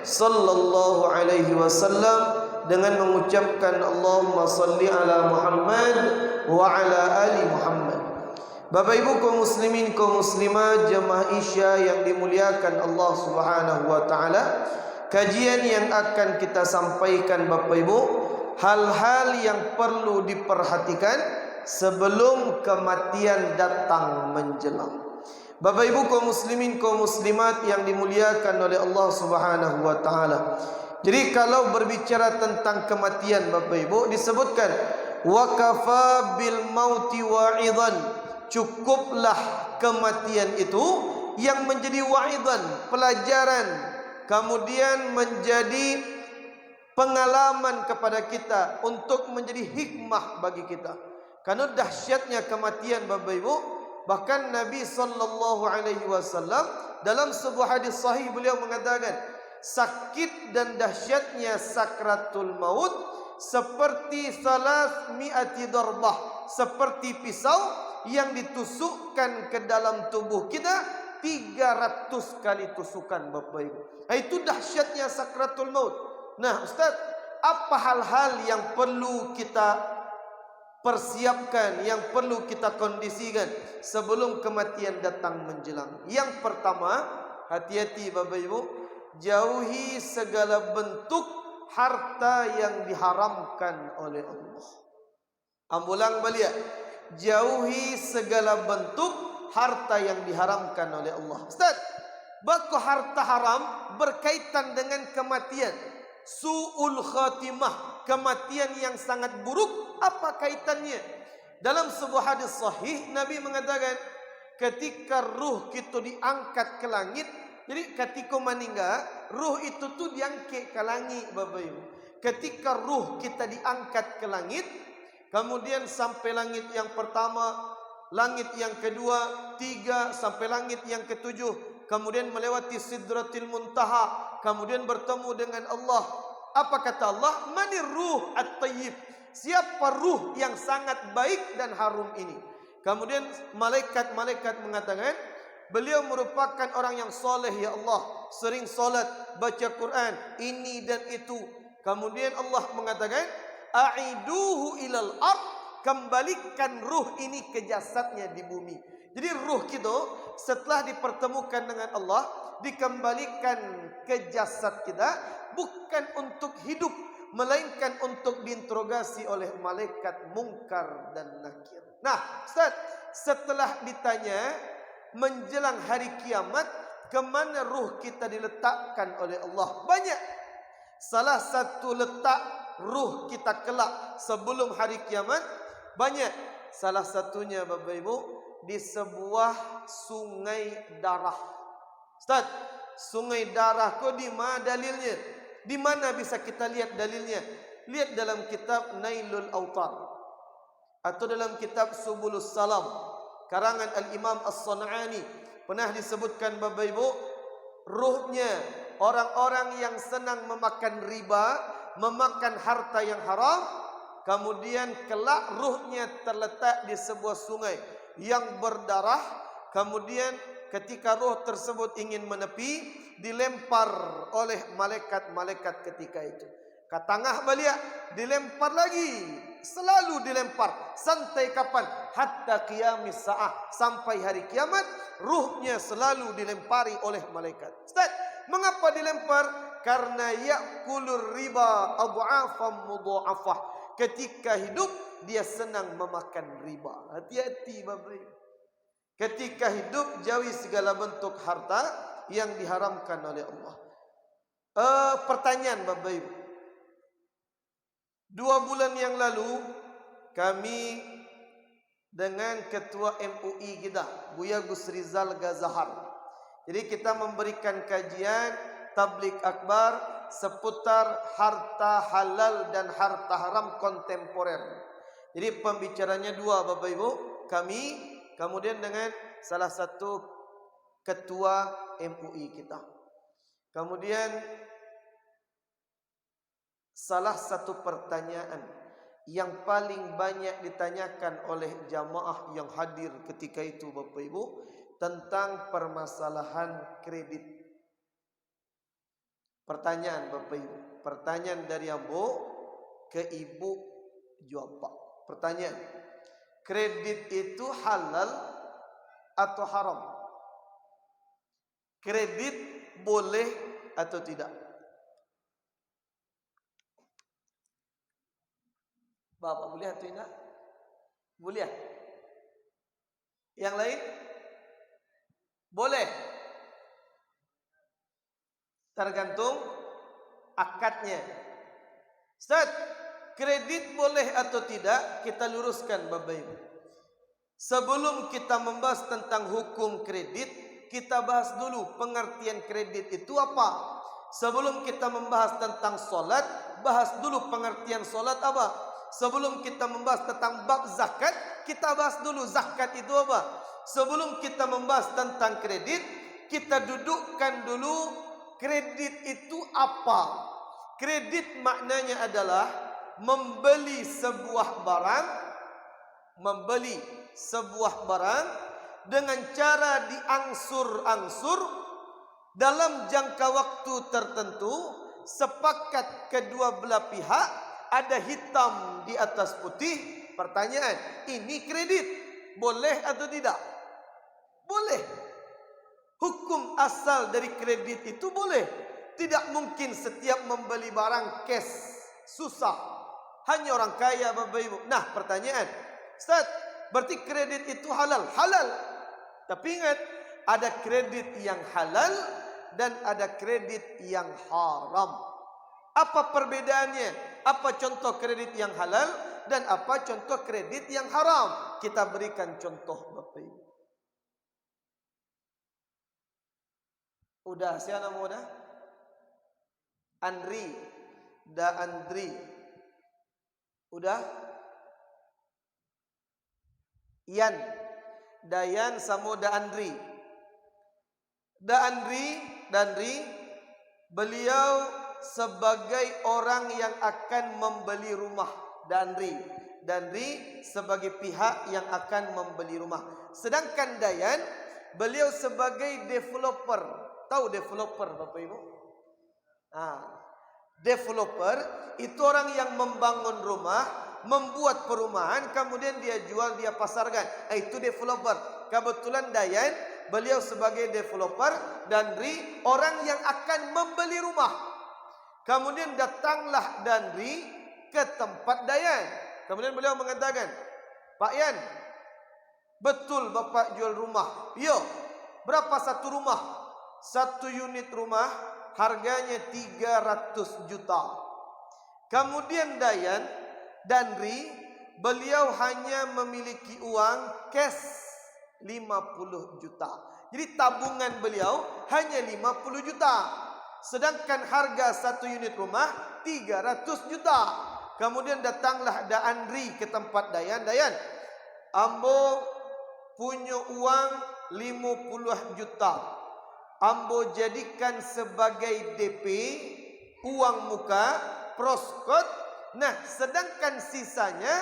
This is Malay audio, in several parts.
sallallahu alaihi wasallam dengan mengucapkan Allahumma salli ala Muhammad wa ala ali Muhammad. Bapak Ibu kaum muslimin kaum muslimat jemaah Isya yang dimuliakan Allah Subhanahu wa taala, kajian yang akan kita sampaikan Bapak Ibu, hal-hal yang perlu diperhatikan sebelum kematian datang menjelang. Bapak Ibu kaum muslimin kaum muslimat yang dimuliakan oleh Allah Subhanahu wa taala. Jadi kalau berbicara tentang kematian Bapak Ibu disebutkan wa kafa bil mauti wa'idan, cukuplah kematian itu yang menjadi wa'idan, pelajaran, kemudian menjadi pengalaman kepada kita untuk menjadi hikmah bagi kita. Karena dahsyatnya kematian Bapak Ibu, bahkan Nabi sallallahu alaihi wasallam dalam sebuah hadis sahih beliau mengatakan, sakit dan dahsyatnya sakratul maut seperti 300 darbah, seperti pisau yang ditusukkan ke dalam tubuh kita 300 kali tusukan Bapak Ibu. Itu dahsyatnya sakratul maut. Nah Ustaz, apa hal-hal yang perlu kita persiapkan, yang perlu kita kondisikan sebelum kematian datang menjelang? Yang pertama, hati-hati Bapak Ibu, jauhi segala bentuk harta yang diharamkan oleh Allah. Ambulang balik, jauhi segala bentuk harta yang diharamkan oleh Allah. Ustaz, bako harta haram berkaitan dengan kematian, su'ul khatimah, kematian yang sangat buruk, apa kaitannya? Dalam sebuah hadis sahih Nabi mengatakan, ketika ruh kita diangkat ke langit, jadi ketika meninggal ruh itu tuh diangkat ke langit Bapak Ibu. Ketika ruh kita diangkat ke langit, kemudian sampai langit yang pertama, langit yang kedua, 3 sampai langit yang ketujuh, kemudian melewati Sidratil Muntaha, kemudian bertemu dengan Allah. Apa kata Allah? Manir ruh at-tayyib, siapa ruh yang sangat baik dan harum ini? Kemudian malaikat-malaikat mengatakan, beliau merupakan orang yang soleh ya Allah, sering solat, baca Quran, ini dan itu. Kemudian Allah mengatakan, a'iduhu ilal ard, kembalikan ruh ini ke jasadnya di bumi. Jadi ruh kita setelah dipertemukan dengan Allah, dikembalikan ke jasad kita, bukan untuk hidup, melainkan untuk diinterogasi oleh malaikat mungkar dan nakir. Nah Ustaz, setelah ditanya menjelang hari kiamat, kemana ruh kita diletakkan oleh Allah? Banyak. Salah satu letak ruh kita kelak sebelum hari kiamat banyak. Salah satunya Bapak Ibu di sebuah sungai darah. Ustaz, sungai darah kok di mana dalilnya? Di mana bisa kita lihat dalilnya? Lihat dalam kitab Nailul Autar atau dalam kitab Subulus Salam karangan Al-Imam As-San'ani. Pernah disebutkan Bapak Ibu, ruhnya orang-orang yang senang memakan riba, memakan harta yang haram, kemudian kelak ruhnya terletak di sebuah sungai yang berdarah. Kemudian ketika ruh tersebut ingin menepi, dilempar oleh malaikat-malaikat ketika itu. Ke tengah balik, dilempar lagi, selalu dilempar. Sampai kapan? Hatta qiyamis sa'ah, sampai hari kiamat, ruhnya selalu dilempari oleh malaikat. Ustaz, mengapa dilempar? Karena ya'kulur riba adha'afan mudha'afah. Ketika hidup dia senang memakan riba. Hati-hati Bapak Ibu. Ketika hidup jauhi segala bentuk harta yang diharamkan oleh Allah. Pertanyaan Bapak Ibu, 2 bulan yang lalu kami dengan ketua MUI kita, Buya Gus Rizal Gazahar. Jadi kita memberikan kajian tabligh akbar seputar harta halal dan harta haram kontemporer. Jadi pembicaranya 2 Bapak Ibu, kami kemudian dengan salah satu ketua MUI kita. Kemudian salah satu pertanyaan yang paling banyak ditanyakan oleh jamaah yang hadir ketika itu Bapak Ibu, tentang permasalahan kredit. Pertanyaan Bapak Ibu. Pertanyaan dari Ambo ke Ibu jawab Pak. Pertanyaan. Kredit itu halal atau haram? Kredit boleh atau tidak? Bapak boleh atau tidak? Boleh. Yang lain? Boleh. Tergantung akadnya. Ustaz, kredit boleh atau tidak? Kita luruskan Bapak Ibu. Sebelum kita membahas tentang hukum kredit, kita bahas dulu pengertian kredit itu apa. Sebelum kita membahas tentang solat, bahas dulu pengertian solat apa. Sebelum kita membahas tentang bab zakat, kita bahas dulu zakat itu apa. Sebelum kita membahas tentang kredit, kita dudukkan dulu kredit itu apa. Kredit maknanya adalah membeli sebuah barang dengan cara diangsur-angsur dalam jangka waktu tertentu, sepakat kedua belah pihak, ada hitam di atas putih. Pertanyaan, ini kredit boleh atau tidak? Boleh. Hukum asal dari kredit itu boleh. Tidak mungkin setiap membeli barang cash, susah. Hanya orang kaya Bapak Ibu. Nah pertanyaan, Ustaz, berarti kredit itu halal? Halal. Tapi ingat, ada kredit yang halal dan ada kredit yang haram. Apa perbedaannya? Apa contoh kredit yang halal dan apa contoh kredit yang haram? Kita berikan contoh Bapak Ibu. Udah, siapa nama udah? Andri. Udah? Ian. Dayan sama Da Andri. Dandri, beliau sebagai orang yang akan membeli rumah. Dandri sebagai pihak yang akan membeli rumah. Sedangkan Dayan, beliau sebagai developer. Tahu developer Bapak Ibu? Developer itu orang yang membangun rumah, membuat perumahan, kemudian dia jual, dia pasarkan. Itu developer. Kebetulan Dayan, beliau sebagai developer, Dandri orang yang akan membeli rumah. Kemudian datanglah Dandri ke tempat Dayan. Kemudian beliau mengatakan, Pak Yan, betul Bapak jual rumah? Yo, berapa satu rumah? Satu unit rumah harganya 300 juta. Kemudian Dandri, beliau hanya memiliki uang cash 50 juta. Jadi tabungan beliau hanya 50 juta. Sedangkan harga satu unit rumah 300 juta. Kemudian datanglah Dandri ke tempat Dayan. Ambo punya uang 50 juta. Ambo jadikan sebagai DP, uang muka, proskot. Nah, sedangkan sisanya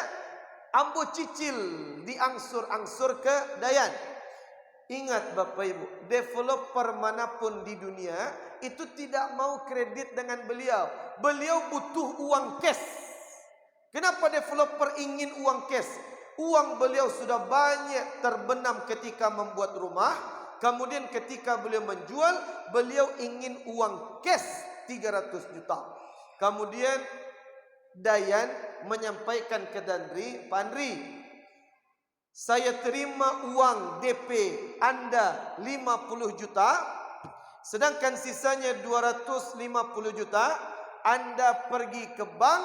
Ambo cicil, diangsur-angsur ke Dayan. Ingat Bapak Ibu, developer manapun di dunia itu tidak mau kredit dengan beliau. Beliau butuh uang cash. Kenapa developer ingin uang cash? Uang beliau sudah banyak terbenam ketika membuat rumah. Kemudian ketika beliau menjual, beliau ingin uang cash 300 juta. Kemudian Dayan menyampaikan ke Dandri, Pak Andri, saya terima uang DP Anda 50 juta, sedangkan sisanya 250 juta. Anda pergi ke bank,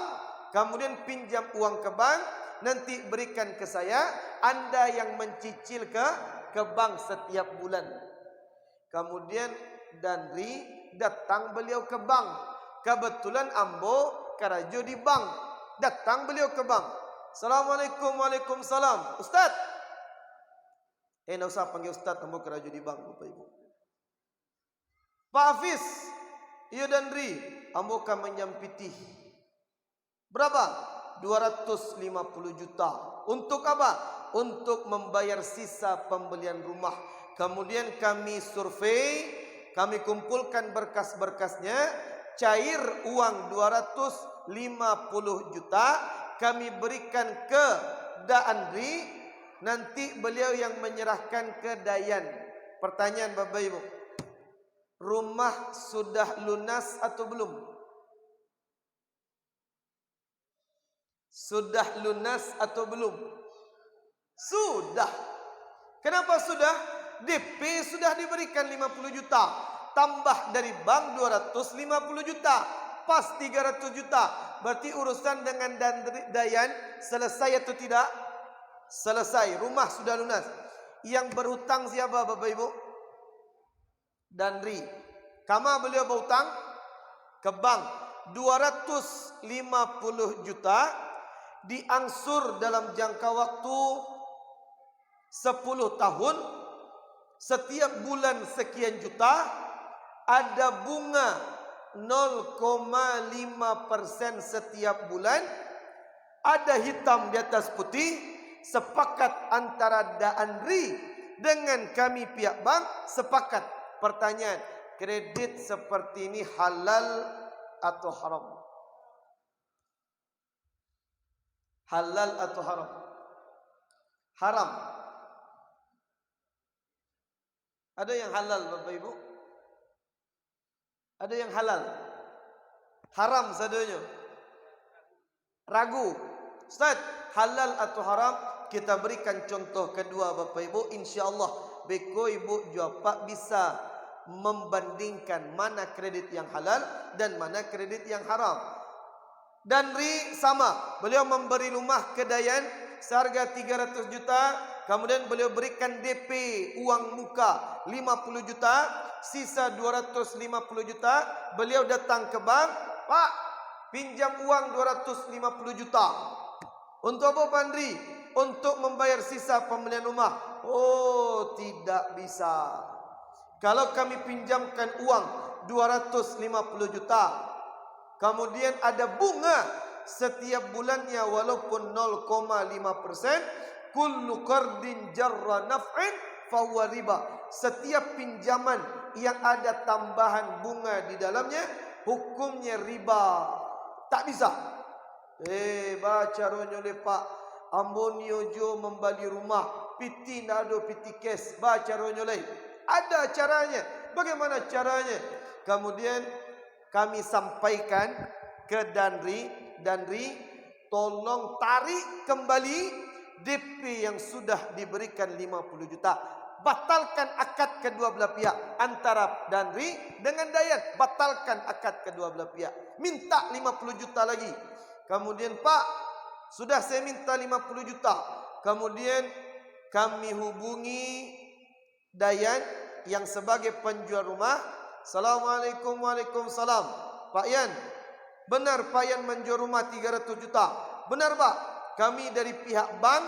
kemudian pinjam uang ke bank, nanti berikan ke saya. Anda yang mencicil ke bank setiap bulan. Kemudian Dandri datang beliau ke bank. Kebetulan Ambo karajo di bank. Datang beliau ke bank. Assalamualaikum, waalaikumsalam. Ustaz. Nak usah panggil Ustaz, Ambo karajo di bank Bapak Ibu. Pak Hafiz. Iya Dandri, Ambo kan menyampiti. Berapa? 250 juta. Untuk apa? Untuk membayar sisa pembelian rumah. Kemudian kami survei, kami kumpulkan berkas-berkasnya. cair uang 250 juta kami berikan ke Dandri, nanti beliau yang menyerahkan ke Dayan. Pertanyaan Bapak Ibu, rumah sudah lunas atau belum? Sudah lunas atau belum? Sudah. Kenapa sudah? DP sudah diberikan 50 juta, tambah dari bank 250 juta, pas 300 juta. Berarti urusan dengan Dayan selesai atau tidak? Selesai. Rumah sudah lunas. Yang berhutang siapa Bapak Ibu? Dandri. Kama beliau berhutang ke bank 250 juta, diangsur dalam jangka waktu 10 tahun, setiap bulan sekian juta, ada bunga 0,5% setiap bulan, ada hitam di atas putih, sepakat antara Dandri dengan kami pihak bank, sepakat. Pertanyaan, kredit seperti ini halal atau haram? Halal atau haram? Haram. Ada yang halal Bapak Ibu? Ada yang halal? Haram sadonya? Ragu. Ustaz, halal atau haram? Kita berikan contoh kedua Bapak Ibu. InsyaAllah beko ibu jawab bisa membandingkan mana kredit yang halal dan mana kredit yang haram. Dandri sama, beliau memberi rumah ke Dayan seharga 300 juta, kemudian beliau berikan DP uang muka 50 juta, sisa 250 juta. Beliau datang ke bank, Pak, pinjam uang 250 juta. Untuk apa Pandri? Untuk membayar sisa pembelian rumah. Oh, tidak bisa. Kalau kami pinjamkan uang 250 juta, kemudian ada bunga setiap bulannya walaupun 0,5%, kullu qardin jarra naf'in fahuwa riba. Setiap pinjaman yang ada tambahan bunga di dalamnya, hukumnya riba. Tak bisa. Baca ronyole Pak, ambonio jo membeli rumah, piti nado piti kes, baca ronyole. Ada caranya. Bagaimana caranya? Kemudian kami sampaikan ke Dandri, tolong tarik kembali DP yang sudah diberikan 50 juta. Batalkan akad kedua belah pihak antara Dandri dengan Dayan. Batalkan akad kedua belah pihak. Minta 50 juta lagi. Kemudian Pak, sudah saya minta 50 juta. Kemudian kami hubungi Dayan yang sebagai penjual rumah. Assalamualaikum, waalaikumsalam. Pak Yan, benar Pak Yan menjual rumah 300 juta? Benar Pak, kami dari pihak bank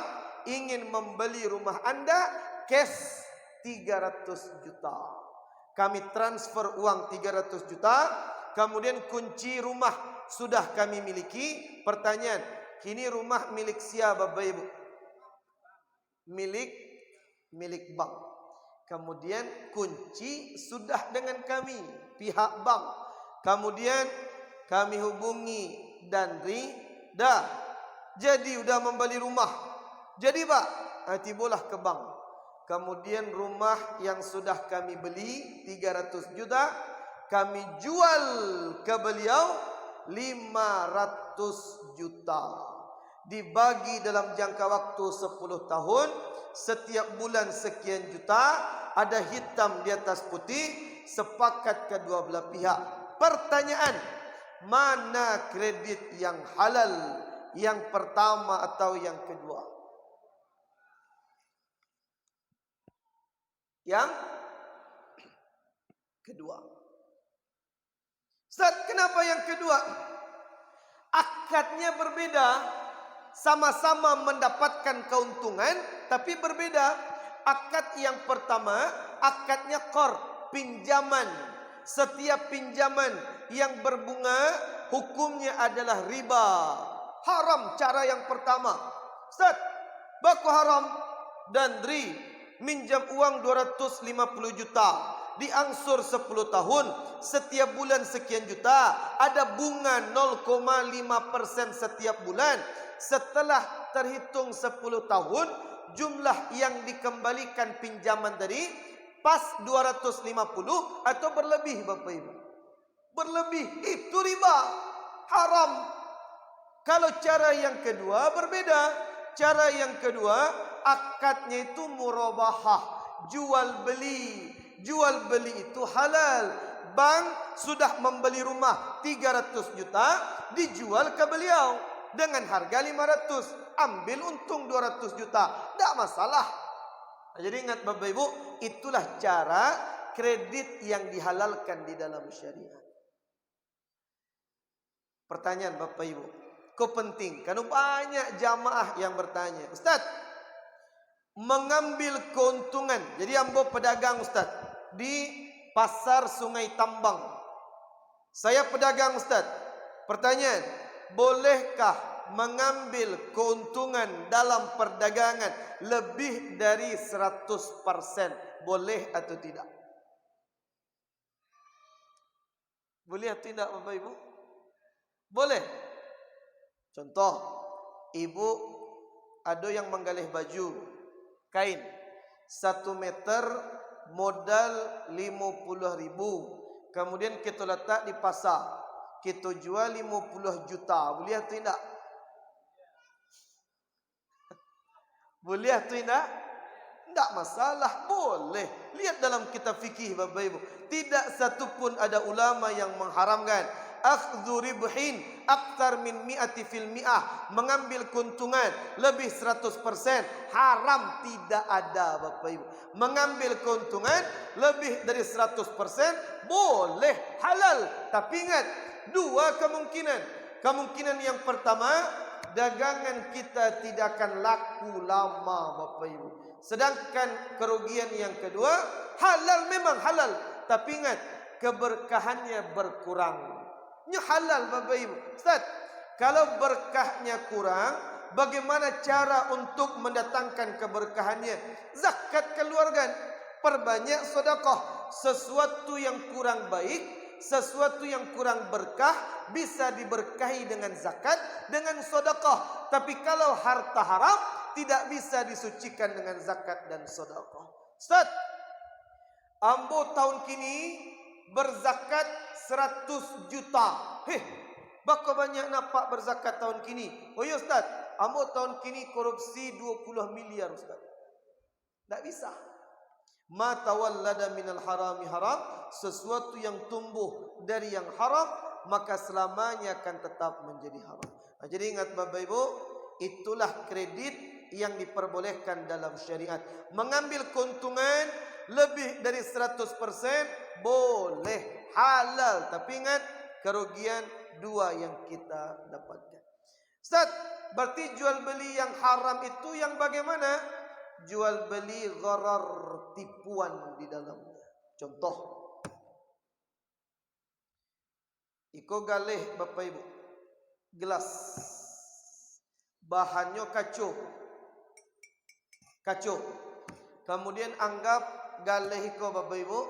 ingin membeli rumah Anda cash 300 juta. Kami transfer uang 300 juta, kemudian kunci rumah sudah kami miliki. Pertanyaan, kini rumah milik siapa Bapak Ibu? Milik bank. Kemudian kunci sudah dengan kami, pihak bank. Kemudian kami hubungi Dandri, dah jadi udah membeli rumah. Jadi Pak, tibalah ke bank. Kemudian rumah yang sudah kami beli 300 juta, kami jual ke beliau 500 juta. Dibagi dalam jangka waktu 10 tahun, setiap bulan sekian juta, ada hitam di atas putih, sepakat kedua belah pihak. Pertanyaan, mana kredit yang halal? Yang pertama atau yang kedua? Yang kedua. Ustaz, kenapa yang kedua? Akadnya berbeda. Sama-sama mendapatkan keuntungan, tapi berbeda. Akad yang pertama, akadnya qard, pinjaman. Setiap pinjaman yang berbunga, hukumnya adalah riba. Haram cara yang pertama. Ustaz, baku haram. Dandri minjam uang 250 juta. diangsur 10 tahun, setiap bulan sekian juta, ada bunga 0,5% setiap bulan. Setelah terhitung 10 tahun, jumlah yang dikembalikan pinjaman tadi pas 250 atau berlebih, Bapak Ibu? Berlebih, itu riba, haram. Kalau cara yang kedua berbeda. Cara yang kedua, akadnya itu murabahah, jual beli. Jual beli itu halal. Bank sudah membeli rumah 300 juta, dijual ke beliau dengan harga 500, ambil untung 200 juta, tidak masalah. Jadi ingat Bapak Ibu, itulah cara kredit yang dihalalkan di dalam syariat. Pertanyaan Bapak Ibu, kok penting? Karena banyak jamaah yang bertanya, Ustaz, mengambil keuntungan. Jadi ambo pedagang, Ustaz, di pasar Sungai Tambang. Saya pedagang, Ustaz. Pertanyaan, bolehkah mengambil keuntungan dalam perdagangan lebih dari 100%? Boleh atau tidak? Boleh atau tidak, Bapak Ibu? Boleh. Contoh, ibu ada yang menggalih baju kain 1 meter modal 50.000, kemudian kita letak di pasar, kita jual 50 juta, boleh atau tidak? Boleh atau tidak? Tidak masalah, boleh. Lihat dalam kitab fikih Bapak Ibu, tidak satupun ada ulama yang mengharamkan akhdhu ribhin aktar min mi'ati fil mi'ah, mengambil keuntungan lebih 100%, haram, tidak ada Bapak Ibu. Mengambil keuntungan lebih dari 100% boleh, halal. Tapi ingat, dua kemungkinan. Kemungkinan yang pertama, dagangan kita tidak akan laku lama Bapak Ibu. Sedangkan kerugian yang kedua, halal, memang halal, tapi ingat, keberkahannya berkurang. Ini halal Bapak Ibu. Ustaz, kalau berkahnya kurang, bagaimana cara untuk mendatangkan keberkahannya? Zakat keluarkan, perbanyak sedekah. Sesuatu yang kurang baik, sesuatu yang kurang berkah, bisa diberkahi dengan zakat, dengan sedekah. Tapi kalau harta haram, tidak bisa disucikan dengan zakat dan sedekah. Ustaz, ambo tahun kini berzakat 100 juta. Bako banyak nampak berzakat tahun kini. Oh ya Ustaz, ambo tahun kini korupsi 20 miliar Ustaz. Tak bisa. Ma tawallada minal harami haram, sesuatu yang tumbuh dari yang haram, maka selamanya akan tetap menjadi haram. Jadi ingat Bapak Ibu, itulah kredit yang diperbolehkan dalam syariat. Mengambil keuntungan lebih dari 100% boleh, halal. Tapi ingat, kerugian dua yang kita dapatkan. Ustaz, berarti jual beli yang haram itu yang bagaimana? Jual beli gharar, tipuan di dalamnya. Contoh, iko galih Bapak Ibu, gelas, bahannya kacu, kemudian anggap galih iko Bapak Ibu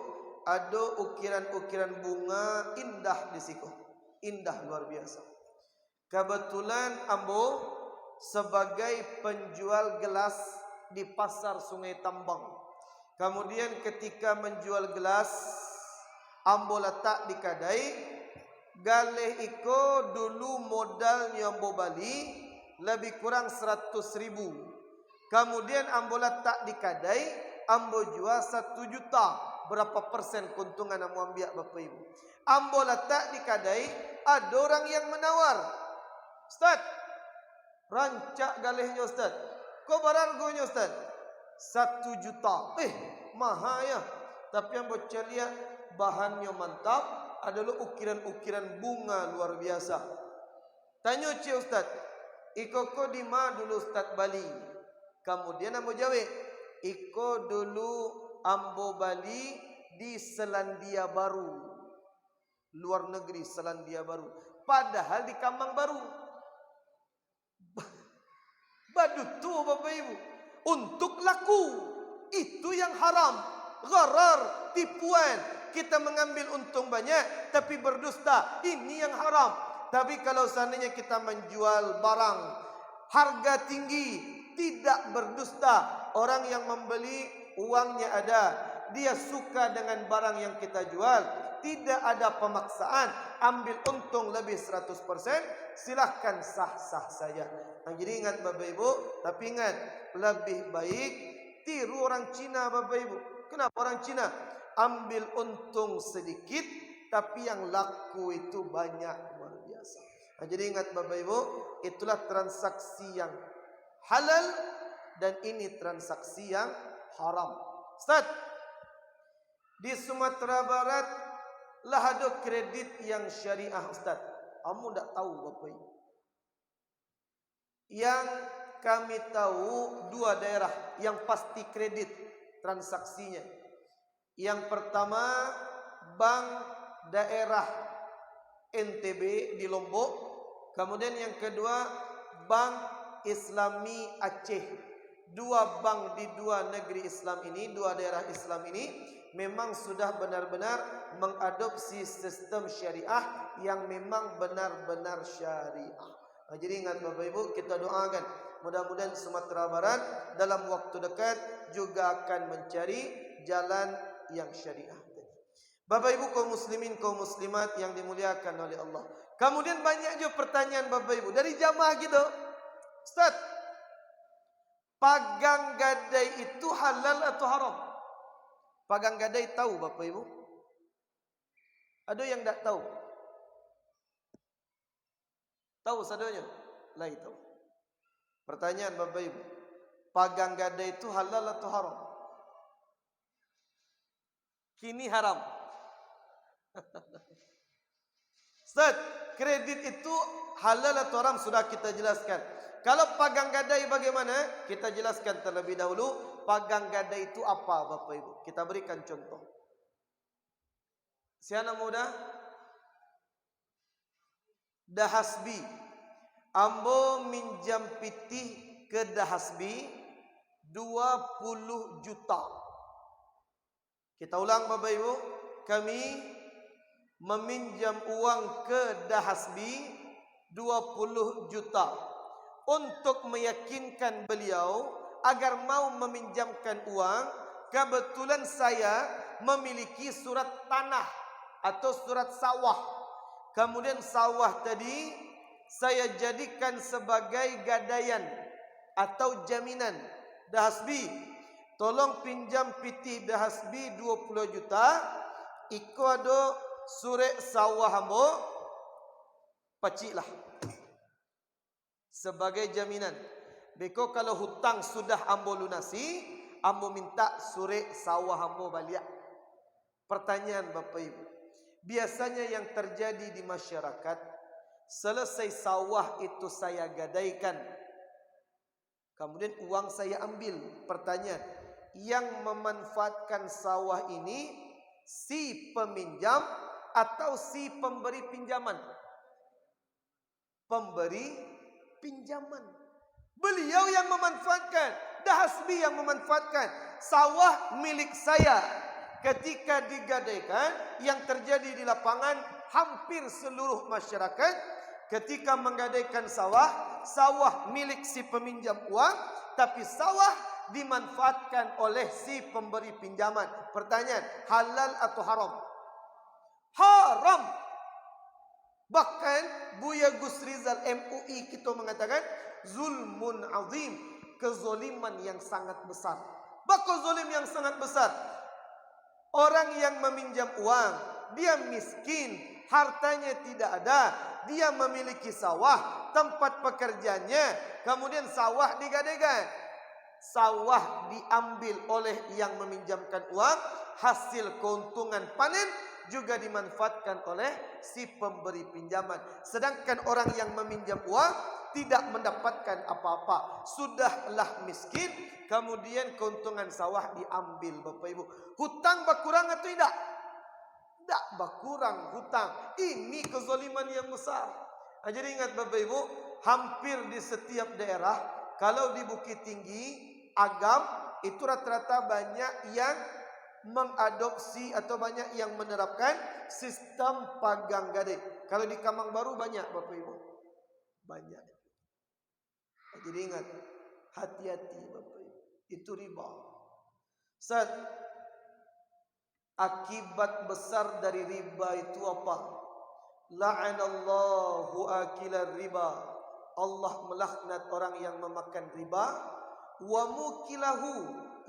ada ukiran-ukiran bunga indah di situ, indah luar biasa. Kebetulan ambo sebagai penjual gelas di pasar Sungai Tambang. Kemudian ketika menjual gelas, ambo letak di kadai. Galih iko dulu modalnya ambo bali lebih kurang 100.000. Kemudian ambo letak di kadai, ambo jual 1 juta. Berapa persen keuntungan ambo ambil Bapak Ibu? Ambo letak di kadai, ada orang yang menawar. Ustaz, rancak galihnya Ustaz. Kau baranggonya Ustaz? 1 juta. Mahal ya. Tapi yang bocah lihat bahannya mantap, adalah ukiran-ukiran bunga luar biasa. Tanya Cik Ustaz, iko ko di mana dulu Ustaz Bali? Kemudian ambo jawab, iko dulu ambo Bali di Selandia Baru, luar negeri Selandia Baru. Padahal di Kambang Baru. Badut tu Bapak Ibu. Untuk laku, itu yang haram. Gharar, tipuan. Kita mengambil untung banyak tapi berdusta. Ini yang haram. Tapi kalau seandainya kita menjual barang harga tinggi, tidak berdusta, orang yang membeli uangnya ada, dia suka dengan barang yang kita jual, tidak ada pemaksaan, ambil untung lebih 100%, silahkan sah-sah saja. Jadi ingat Bapak Ibu, tapi ingat, lebih baik tiru orang Cina Bapak Ibu. Kenapa orang Cina? Ambil untung sedikit, tapi yang laku itu banyak, luar biasa. Jadi ingat Bapak Ibu, itulah transaksi yang halal dan ini transaksi yang haram. Ustaz, di Sumatera Barat lah ada kredit yang syariah Ustaz. Kamu tak tahu Bapak Ibu. Yang kami tahu dua daerah yang pasti kredit transaksinya. Yang pertama Bank Daerah NTB di Lombok. Kemudian yang kedua Bank Islami Aceh. Dua bank di dua negeri Islam ini, dua daerah Islam ini memang sudah benar-benar mengadopsi sistem syariah yang memang benar-benar syariah. Jadi ingat Bapak Ibu, kita doakan mudah-mudahan Sumatera Barat dalam waktu dekat juga akan mencari jalan yang syariah. Bapak Ibu kaum muslimin kaum muslimat yang dimuliakan oleh Allah. Kemudian banyak juga pertanyaan Bapak Ibu dari jamaah gitu. Ustaz, pagang gadai itu halal atau haram? Pagang gadai tahu Bapak Ibu? Ada yang tak tahu? Tahu sadonya? Lai tahu. Pertanyaan Bapak Ibu, pagang gadai itu halal atau haram? Kini haram. Ustaz, kredit itu halal atau haram sudah kita jelaskan. Kalau pagang gadai bagaimana? Kita jelaskan terlebih dahulu. Pagang gadai itu apa Bapak Ibu? Kita berikan contoh. Si anak muda, dahasbi. Ambo minjam pitih ke dahasbi 20 juta. Kita ulang Bapak Ibu. Kami meminjam uang ke dahasbi 20 juta untuk meyakinkan beliau agar mau meminjamkan uang. Kebetulan saya memiliki surat tanah atau surat sawah. Kemudian sawah tadi saya jadikan sebagai gadaian atau jaminan. Dahasbi, tolong pinjam pitih dahasbi 20 juta. Iko ada surat sawah ambo, paciklah sebagai jaminan. Beko kalau hutang sudah ambo lunasi, ambo minta surat sawah ambo balik. Pertanyaan Bapak Ibu, biasanya yang terjadi di masyarakat, selesai sawah itu saya gadaikan, kemudian uang saya ambil. Pertanyaan, yang memanfaatkan sawah ini si peminjam atau si pemberi pinjaman? Pemberi pinjaman. Beliau yang memanfaatkan, dahasbi yang memanfaatkan. Sawah milik saya. Ketika digadaikan, yang terjadi di lapangan hampir seluruh masyarakat ketika menggadaikan sawah, sawah milik si peminjam uang, tapi sawah dimanfaatkan oleh si pemberi pinjaman. Pertanyaan, halal atau haram? Haram. Bahkan Buya Gus Rizal MUI kita mengatakan zulmun azim, kezoliman yang sangat besar. Bakal zolim yang sangat besar. Orang yang meminjam uang, dia miskin, hartanya tidak ada, dia memiliki sawah, tempat pekerjaannya, kemudian sawah digadaikan. Sawah diambil oleh yang meminjamkan uang, hasil keuntungan panen juga dimanfaatkan oleh si pemberi pinjaman. Sedangkan orang yang meminjam uang tidak mendapatkan apa-apa, sudahlah miskin, kemudian keuntungan sawah diambil. Bapak Ibu, hutang berkurang atau tidak? Tak berkurang hutang. Ini kezaliman yang besar. Jadi ingat Bapak Ibu, hampir di setiap daerah, kalau di Bukit Tinggi, Agam, itu rata-rata banyak yang mengadopsi atau banyak yang menerapkan sistem pagang gadai. Kalau di Kamang Baru banyak Bapak Ibu. Banyak. Jadi ingat, hati-hati Bapak Ibu. Itu riba. Ustaz, akibat besar dari riba itu apa? La'anallahu akilar riba. Allah melaknat orang yang memakan riba. Wa mukilahu,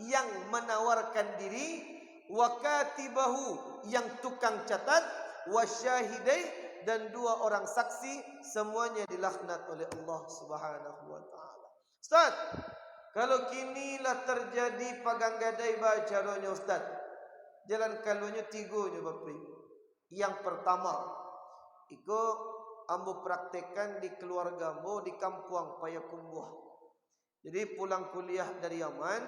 yang menawarkan diri. Wa katibahu, yang tukang catat. Wa syahidai, dan 2 orang saksi. Semuanya dilaknat oleh Allah Subhanahu wa ta'ala. Ustaz, kalau kinilah terjadi pagang gadai bacaronya Ustaz, jalan kalunya 3 Bapak Ibu. Yang pertama, iko ambo praktekkan di keluarga ambo di Kampung Payakumbuh. Jadi pulang kuliah dari Yaman,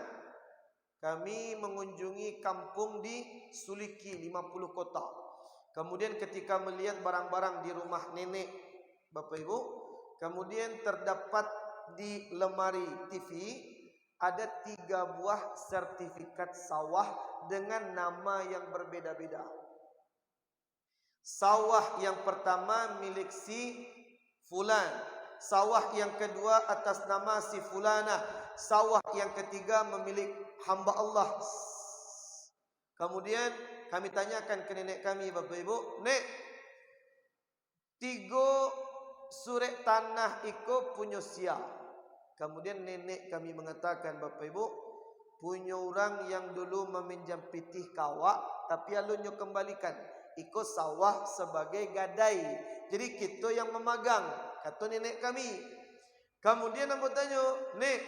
kami mengunjungi kampung di Suliki 50 kota. Kemudian ketika melihat barang-barang di rumah nenek Bapak Ibu, kemudian terdapat di lemari TV ada 3 buah sertifikat sawah dengan nama yang berbeda-beda. Sawah yang pertama milik si fulan, sawah yang kedua atas nama si fulana, sawah yang ketiga memilik hamba Allah. Kemudian kami tanyakan ke nenek kami, Bapak Ibu, "Nek, 3 surek tanah iko punya sia?" Kemudian nenek kami mengatakan, Bapak Ibu, punya orang yang dulu meminjam pitih kawak, tapi alunnya kembalikan. Iko sawah sebagai gadai. Jadi kita yang memegang, kata nenek kami. Kemudian aku tanya, "Nek,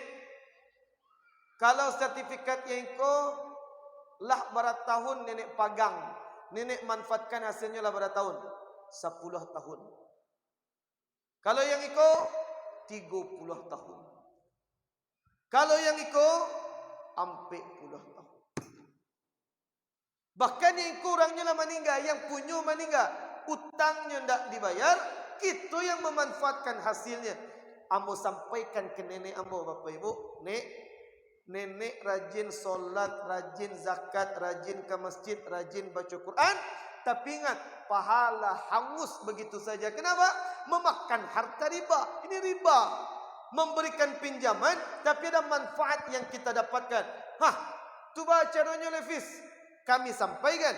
kalau sertifikatnya iko lah berapa tahun nenek pegang, nenek manfaatkan hasilnya lah berapa tahun? 10 tahun. Kalau yang iko 30 tahun. Kalau yang iko 40 tahun. Bahkan yang kurangnya lah meninggal, yang punya meninggal, utangnya tidak dibayar, kita yang memanfaatkan hasilnya. Ambo sampaikan ke nenek ambo, Bapak Ibu, "Nek, nenek rajin solat, rajin zakat, rajin ke masjid, rajin baca Quran, tapi ingat, pahala hangus begitu saja. Kenapa? Memakan harta riba. Ini riba. Memberikan pinjaman, tapi ada manfaat yang kita dapatkan. Tu baca doanya Levis. Kami sampaikan,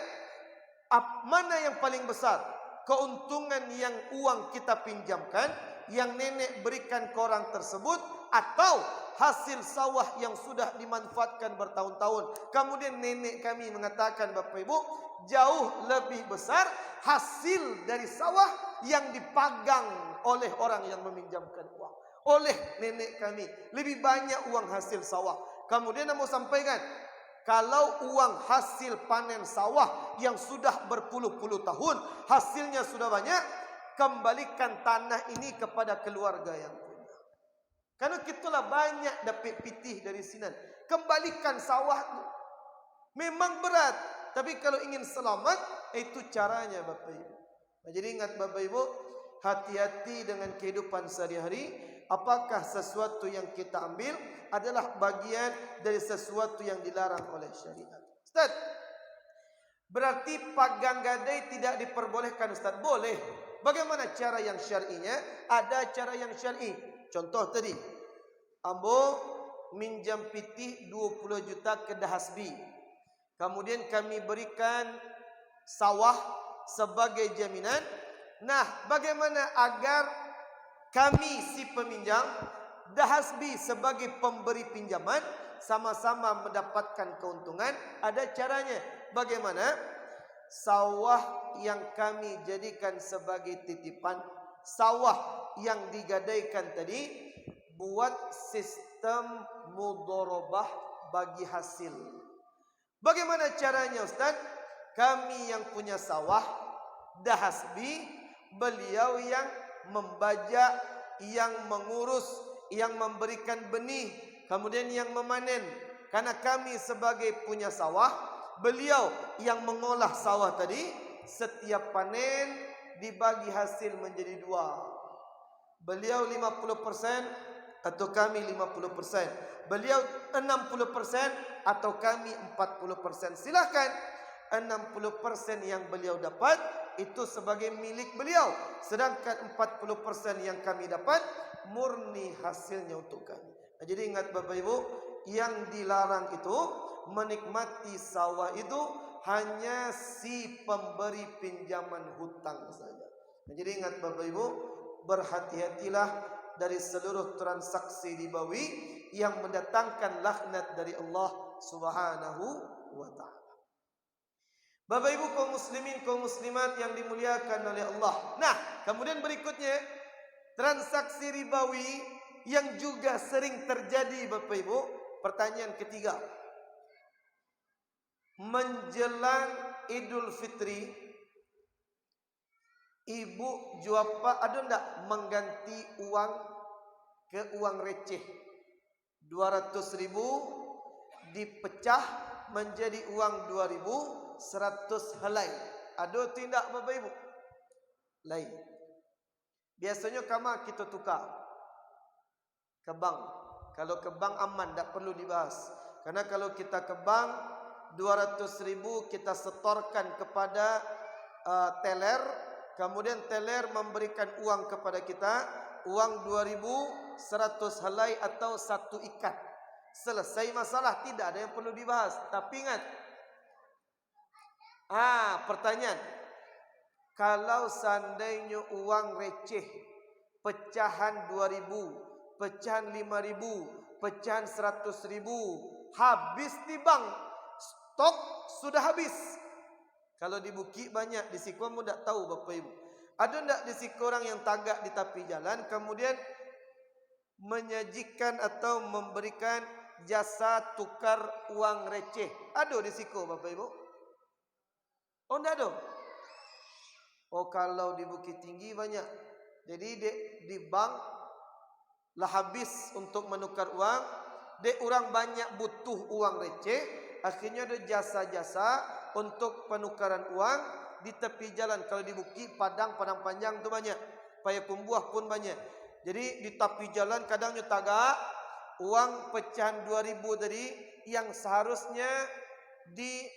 mana yang paling besar? Keuntungan yang uang kita pinjamkan, yang nenek berikan ke orang tersebut, atau hasil sawah yang sudah dimanfaatkan bertahun-tahun. Kemudian nenek kami mengatakan, Bapak Ibu, jauh lebih besar hasil dari sawah yang dipagang oleh orang yang meminjamkan uang. Oleh nenek kami, lebih banyak uang hasil sawah. Kemudian mau sampaikan, kalau uang hasil panen sawah yang sudah berpuluh-puluh tahun, hasilnya sudah banyak, kembalikan tanah ini kepada keluarga yang punya. Karena kitalah banyak dapat pitih dari sini. Kembalikan sawah itu. Memang berat, tapi kalau ingin selamat, itu caranya Bapak Ibu. Jadi ingat Bapak Ibu, hati-hati dengan kehidupan sehari-hari. Apakah sesuatu yang kita ambil adalah bagian dari sesuatu yang dilarang oleh syariat? Ustaz, berarti pagang gadai tidak diperbolehkan Ustaz? Boleh. Bagaimana cara yang syar'inya? Ada cara yang syar'i. Contoh tadi, ambo minjam pitih 20 juta ke Dahasbi. Kemudian kami berikan sawah sebagai jaminan. Nah, bagaimana agar kami si peminjam, Dahasbi sebagai pemberi pinjaman, sama-sama mendapatkan keuntungan? Ada caranya. Bagaimana? Sawah yang kami jadikan sebagai titipan, sawah yang digadaikan tadi, buat sistem mudharabah bagi hasil. Bagaimana caranya Ustaz? Kami yang punya sawah, Dahasbi, beliau yang membajak, yang mengurus, yang memberikan benih, kemudian yang memanen. Karena kami sebagai punya sawah, beliau yang mengolah sawah tadi, setiap panen dibagi hasil menjadi 2. Beliau 50%, atau kami 50%, beliau 60% atau kami 40%. Silakan. 60% yang beliau dapat itu sebagai milik beliau, sedangkan 40% yang kami dapat murni hasilnya untuk kami. Jadi ingat Bapak Ibu, yang dilarang itu menikmati sawah itu hanya si pemberi pinjaman hutang saja. Jadi ingat Bapak Ibu, berhati-hatilah dari seluruh transaksi ribawi yang mendatangkan laknat dari Allah Subhanahu wa taala. Bapak Ibu kaum muslimin, kaum muslimat yang dimuliakan oleh Allah. Nah, kemudian berikutnya transaksi ribawi yang juga sering terjadi Bapak Ibu. Pertanyaan ketiga. Menjelang Idul Fitri, ibu juapa ada enggak mengganti uang ke uang receh? 200.000 dipecah menjadi uang 2.100 helai. Ada tidak Bapak Ibu? Lain. Biasanya kama kita tukar ke bank. Kalau ke bank aman, tak perlu dibahas. Karena kalau kita ke bank 200.000 kita setorkan kepada teller, kemudian teller memberikan uang kepada kita, uang 2.100 helai atau satu ikat. Selesai masalah, tidak ada yang perlu dibahas. Tapi ingat, pertanyaan, kalau seandainya uang receh, pecahan 2.000, pecahan 5.000, pecahan 100.000 habis di bank, stok sudah habis. Kalau di Bukit banyak, di Siko kamu tak tahu Bapak Ibu. Ada tak di Siko orang yang tagak di tepi jalan kemudian menyajikan atau memberikan jasa tukar uang receh? Ada di Siko Bapak Ibu? Oh tak ada. Oh kalau di Bukit Tinggi banyak. Jadi di bank lah habis untuk menukar uang. Dek orang banyak butuh uang receh, akhirnya ada jasa-jasa untuk penukaran uang di tepi jalan. Kalau di Bukit Padang panjang tu banyak, Payakumbuh pun banyak. Jadi di tepi jalan kadangnya tagak uang pecahan 2.000 tadi yang seharusnya di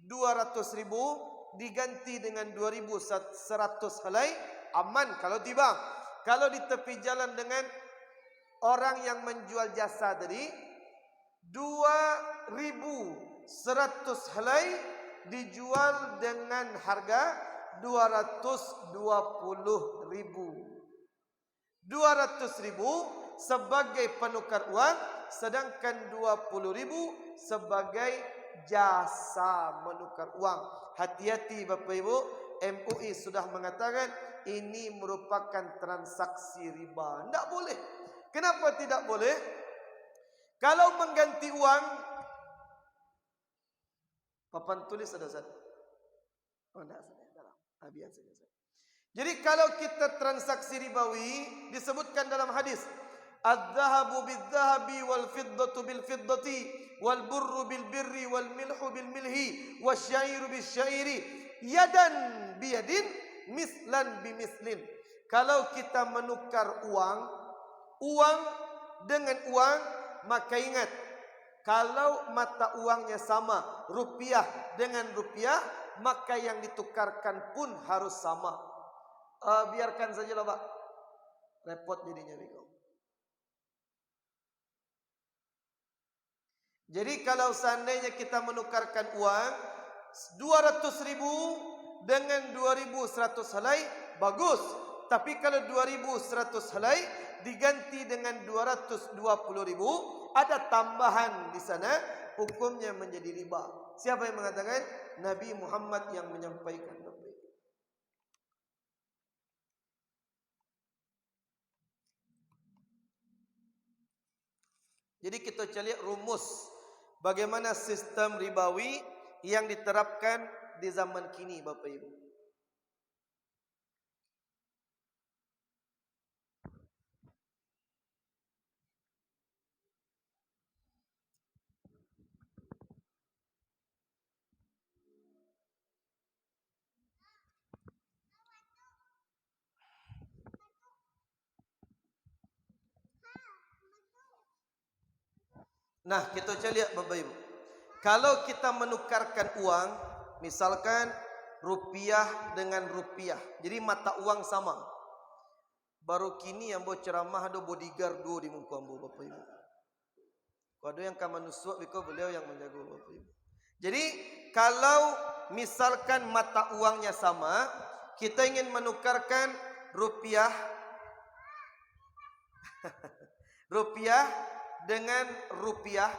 200.000 diganti dengan 2.100 helai, aman kalau di bank. Kalau di tepi jalan dengan orang yang menjual jasa tadi 2.100 helai dijual dengan harga 220.000. 200.000 sebagai penukar uang, sedangkan 20.000 sebagai jasa menukar uang. Hati-hati Bapak Ibu, MUI sudah mengatakan ini merupakan transaksi riba. Tidak boleh. Kenapa tidak boleh? Kalau mengganti uang, papan tulis ada satu. Oh tidak, dalam. Biar saja. Jadi kalau kita transaksi ribawi disebutkan dalam hadis, "Adz-dzahabu bidz-dzahabi wal fiddatu bil fiddati wal burru bil birri wal milhu bil milhi wasyairu bis syairi yadan biyadin mislan bimislin." Kalau kita menukar uang dengan uang, maka ingat, kalau mata uangnya sama, rupiah dengan rupiah, maka yang ditukarkan pun harus sama. Biarkan saja lah Pak, repot jadinya Biko. Jadi kalau seandainya kita menukarkan uang 200.000 dengan 2.100 helai, bagus. Tapi kalau 2.100 helai diganti dengan 220.000, ada tambahan di sana, hukumnya menjadi riba. Siapa yang mengatakan? Nabi Muhammad yang menyampaikan. Jadi kita cari rumus bagaimana sistem ribawi yang diterapkan di zaman kini Bapak Ibu. Nah, kita coba lihat Bapak Ibu. Kalau kita menukarkan uang, misalkan rupiah dengan rupiah, jadi mata uang sama. Baru kini yang bawa ceramah ada bodyguard dua di muka ambo Bapak Ibu. Kalau yang kaman nusuk biko beliau yang menjaga Bapak Ibu. Jadi kalau misalkan mata uangnya sama, kita ingin menukarkan rupiah rupiah dengan rupiah,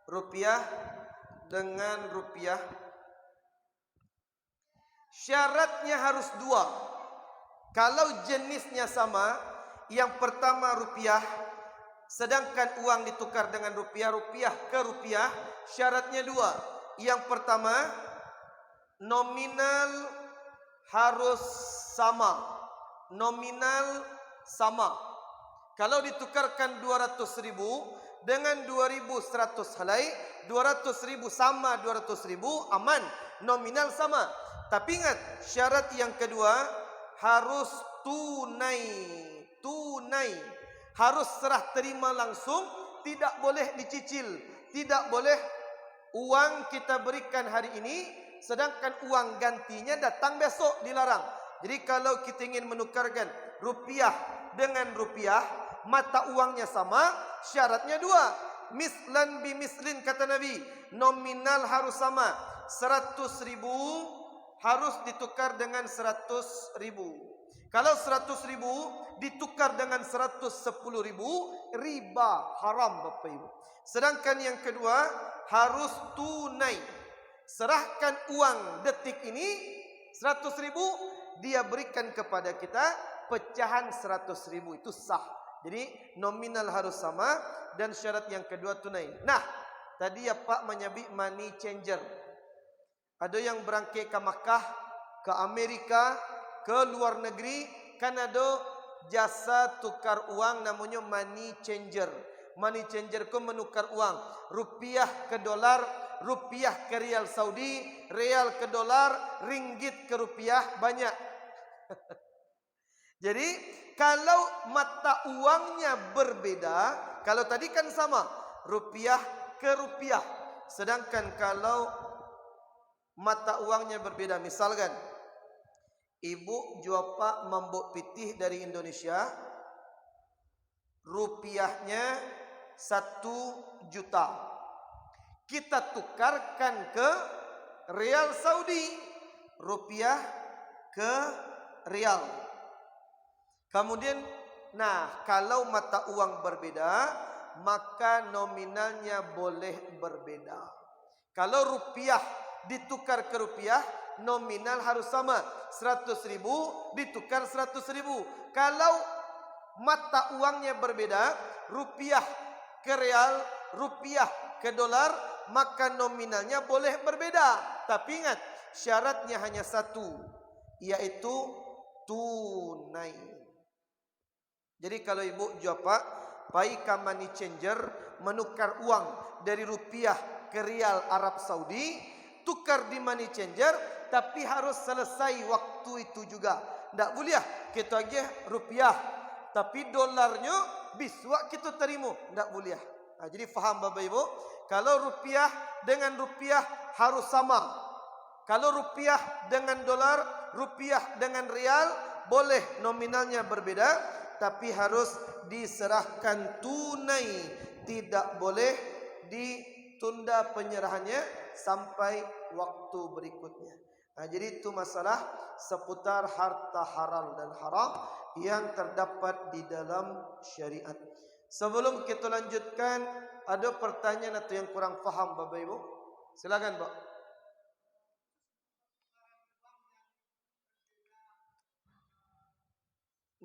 rupiah dengan rupiah. Syaratnya harus dua. Kalau jenisnya sama, yang pertama rupiah, sedangkan uang ditukar dengan rupiah, rupiah ke rupiah, syaratnya dua. Yang pertama, nominal harus sama. Nominal sama. Kalau ditukarkan 200.000 dengan 2.100 helai, 200.000 sama 200.000, aman, nominal sama. Tapi ingat, syarat yang kedua harus tunai. Tunai. Harus serah terima langsung, tidak boleh dicicil, tidak boleh uang kita berikan hari ini sedangkan uang gantinya datang besok, dilarang. Jadi kalau kita ingin menukarkan rupiah dengan rupiah, mata uangnya sama, syaratnya dua. Mislan bi mislin kata Nabi, nominal harus sama. 100.000 harus ditukar dengan 100.000. Kalau 100.000 ditukar dengan 110.000, riba, haram Bapak Ibu. Sedangkan yang kedua harus tunai. Serahkan uang detik ini 100.000, dia berikan kepada kita pecahan 100.000, itu sah. Jadi nominal harus sama dan syarat yang kedua tunai. Nah, tadi ya Pak menyebut money changer. Ada yang berangkat ke Makkah, ke Amerika, ke luar negeri, kan ada jasa tukar uang namanya money changer. Money changer itu menukar uang rupiah ke dolar, rupiah ke rial Saudi, rial ke dolar, ringgit ke rupiah, banyak. Jadi kalau mata uangnya berbeda, kalau tadi kan sama, rupiah ke rupiah. Sedangkan kalau mata uangnya berbeda, misalkan ibu jual pak membok pitih dari Indonesia, rupiahnya 1 juta. Kita tukarkan ke rial Saudi, rupiah ke rial. Kemudian, nah kalau mata uang berbeda, maka nominalnya boleh berbeda. Kalau rupiah ditukar ke rupiah, nominal harus sama. 100.000 ditukar 100.000. Kalau mata uangnya berbeda, rupiah ke real, rupiah ke dolar, maka nominalnya boleh berbeda. Tapi ingat, syaratnya hanya satu, yaitu tunai. Jadi kalau ibu jual pak, pakai money changer, menukar uang dari rupiah ke rial Arab Saudi, tukar di money changer, tapi harus selesai waktu itu juga. Tak boleh kita aja rupiah, tapi dolarnya biswa kita terima. Tak boleh. Nah, jadi faham Bapak Ibu, kalau rupiah dengan rupiah harus sama. Kalau rupiah dengan dolar, rupiah dengan rial, boleh nominalnya berbeda, tapi harus diserahkan tunai. Tidak boleh ditunda penyerahannya sampai waktu berikutnya. Nah, jadi itu masalah seputar harta halal dan haram yang terdapat di dalam syariat. Sebelum kita lanjutkan, ada pertanyaan atau yang kurang faham Bapak Ibu? Silakan Pak.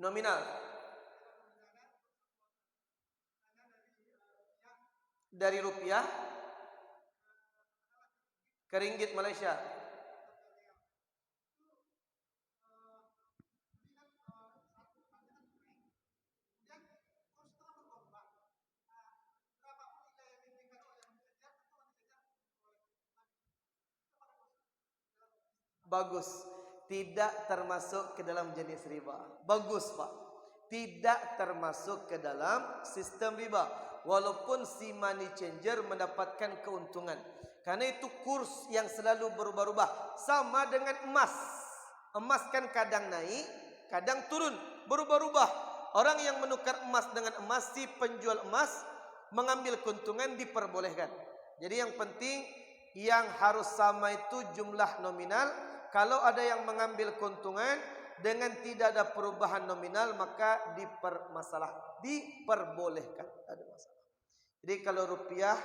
Nominal dari rupiah ke ringgit Malaysia. Bagus. Tidak termasuk ke dalam jenis riba. Bagus Pak. Tidak termasuk ke dalam sistem riba. walaupun si money changer mendapatkan keuntungan. Karena itu kurs yang selalu berubah-ubah. Sama dengan emas. Emas kan kadang naik, kadang turun, berubah-ubah. Orang yang menukar emas dengan emas, si penjual emas mengambil keuntungan diperbolehkan. Jadi yang penting yang harus sama itu jumlah nominal. Kalau ada yang mengambil keuntungan dengan tidak ada perubahan nominal, maka diperbolehkan. Ada masalah. Jadi kalau rupiah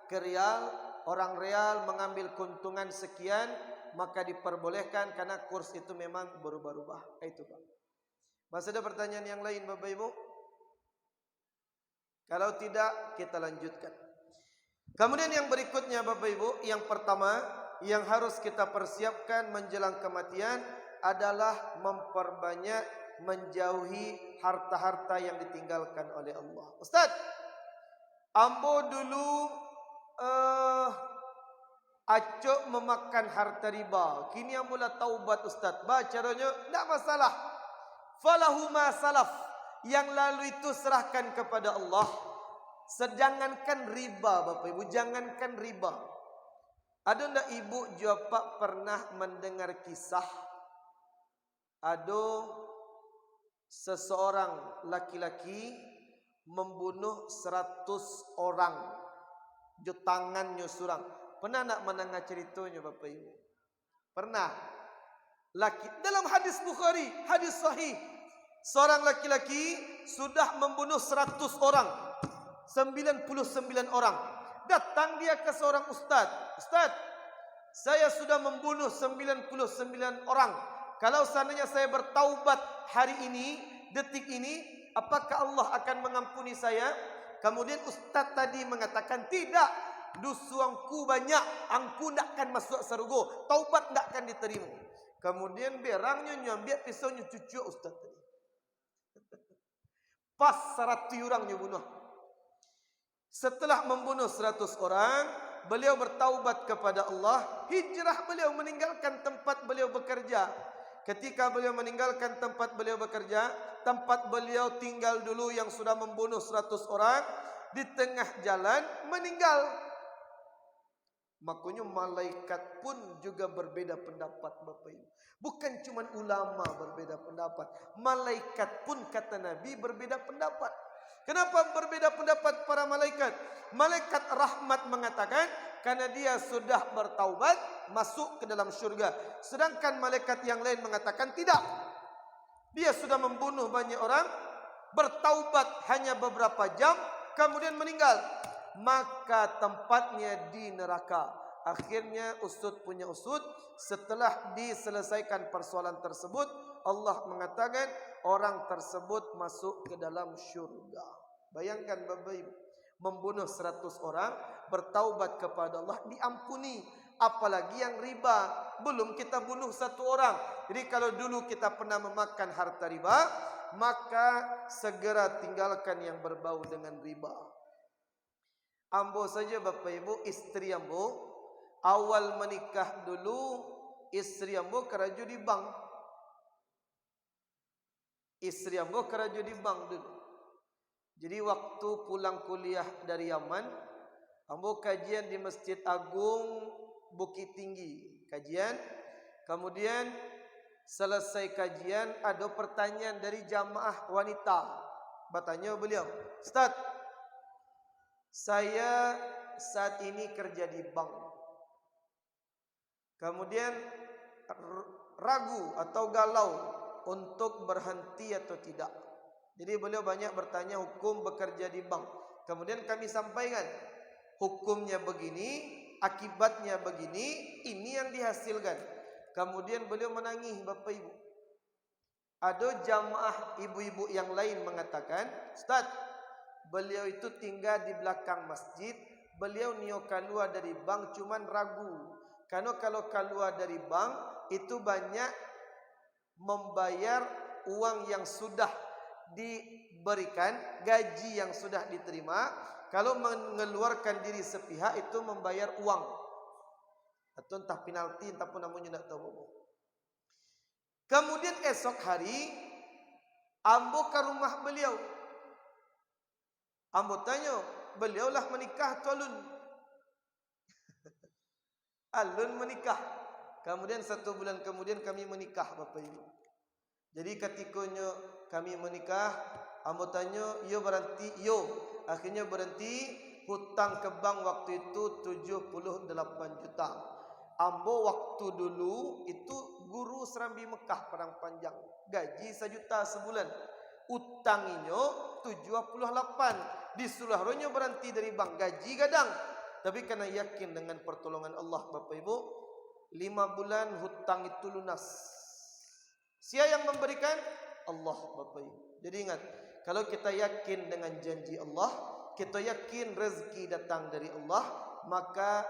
ke rial, orang real mengambil keuntungan sekian, maka diperbolehkan karena kurs itu memang berubah-ubah. Itu Pak. Masih ada pertanyaan yang lain Bapak Ibu? Kalau tidak, kita lanjutkan. Kemudian yang berikutnya Bapak Ibu, yang pertama yang harus kita persiapkan menjelang kematian adalah memperbanyak menjauhi harta-harta yang ditinggalkan oleh Allah. Ustaz, ambo dulu acok memakan harta riba. Kini ambo lah taubat Ustaz. Baca caranya, tidak masalah. Falahu ma salaf. Yang lalu itu serahkan kepada Allah. Jangankan riba Bapak Ibu, jangankan riba. Ada ndak ibu juga Pak pernah mendengar kisah ada seseorang laki-laki membunuh 100 orang jo tangannya surang. Pernah nak mendengar ceritanya Bapak Ibu? Pernah. Dalam hadis Bukhari, hadis sahih, seorang laki-laki sudah membunuh 100 orang, 99 orang. Datang dia ke seorang ustaz. Ustaz, saya sudah membunuh 99 orang. Kalau seandainya saya bertaubat hari ini, detik ini, apakah Allah akan mengampuni saya? Kemudian ustaz tadi mengatakan, tidak, dosaku banyak, angku tidak akan masuk surga, taubat tidak akan diterima. Kemudian berangnya nyambil pisaunya cucu ustaz tadi. Pas 100 orangnya bunuh. Setelah membunuh 100 orang, beliau bertaubat kepada Allah, hijrah beliau meninggalkan tempat beliau bekerja. Ketika beliau meninggalkan tempat beliau bekerja, tempat beliau tinggal dulu yang sudah membunuh 100 orang, di tengah jalan meninggal. Makanya malaikat pun juga berbeda pendapat Bapak Ibu. Bukan cuma ulama berbeda pendapat, malaikat pun kata Nabi berbeda pendapat. Kenapa berbeda pendapat para malaikat? Malaikat rahmat mengatakan karena dia sudah bertaubat masuk ke dalam syurga. Sedangkan malaikat yang lain mengatakan tidak. Dia sudah membunuh banyak orang, bertaubat hanya beberapa jam, kemudian meninggal. Maka tempatnya di neraka. Akhirnya usut punya usut. Setelah diselesaikan persoalan tersebut, Allah mengatakan orang tersebut masuk ke dalam syurga. Bayangkan Bapak Ibu, membunuh 100 orang, bertaubat kepada Allah, diampuni. Apalagi yang riba, belum kita bunuh 1 orang. Jadi kalau dulu kita pernah memakan harta riba, maka segera tinggalkan yang berbau dengan riba. Ambo saja Bapak Ibu, istri ambo awal menikah dulu, istri ambo kerja di bank. Istri ambo kerja di bank dulu. Jadi waktu pulang kuliah dari Yaman, ambo kajian di Masjid Agung Bukit Tinggi. Kajian, kemudian selesai kajian ada pertanyaan dari jamaah wanita. Bertanya beliau, Ustaz, saya saat ini kerja di bank. Kemudian ragu atau galau untuk berhenti atau tidak. Jadi beliau banyak bertanya hukum bekerja di bank. Kemudian kami sampaikan hukumnya begini, akibatnya begini, ini yang dihasilkan. Kemudian beliau menangis Bapak Ibu. Ada jamaah ibu-ibu yang lain mengatakan, Ustaz, beliau itu tinggal di belakang masjid. Beliau niat keluar dari bank cuman ragu. Karena kalau keluar dari bank itu banyak membayar uang yang sudah diberikan, gaji yang sudah diterima. Kalau mengeluarkan diri sepihak itu membayar uang. Atau entah penalti, entah pun namanya tidak tahu. Kemudian esok hari ambo ke rumah beliau. Ambo tanya, beliaulah menikah tu alun. Alun menikah. Kemudian 1 bulan kemudian kami menikah Bapak Ibu. Jadi ketikanya kami menikah, ambo tanya, yo berhenti, yo. Akhirnya berhenti, hutang ke bank waktu itu 78 juta. Ambo waktu dulu itu guru Serambi Mekah Padang Panjang. Gaji 1 juta sebulan. Utanginyo 78. Disuluhnya berhenti dari bank. Gaji gadang. Tapi karena yakin dengan pertolongan Allah Bapak Ibu, 5 bulan hutang itu lunas. Siapa yang memberikan? Allah Bapak Ibu. Jadi ingat, kalau kita yakin dengan janji Allah, kita yakin rezeki datang dari Allah, maka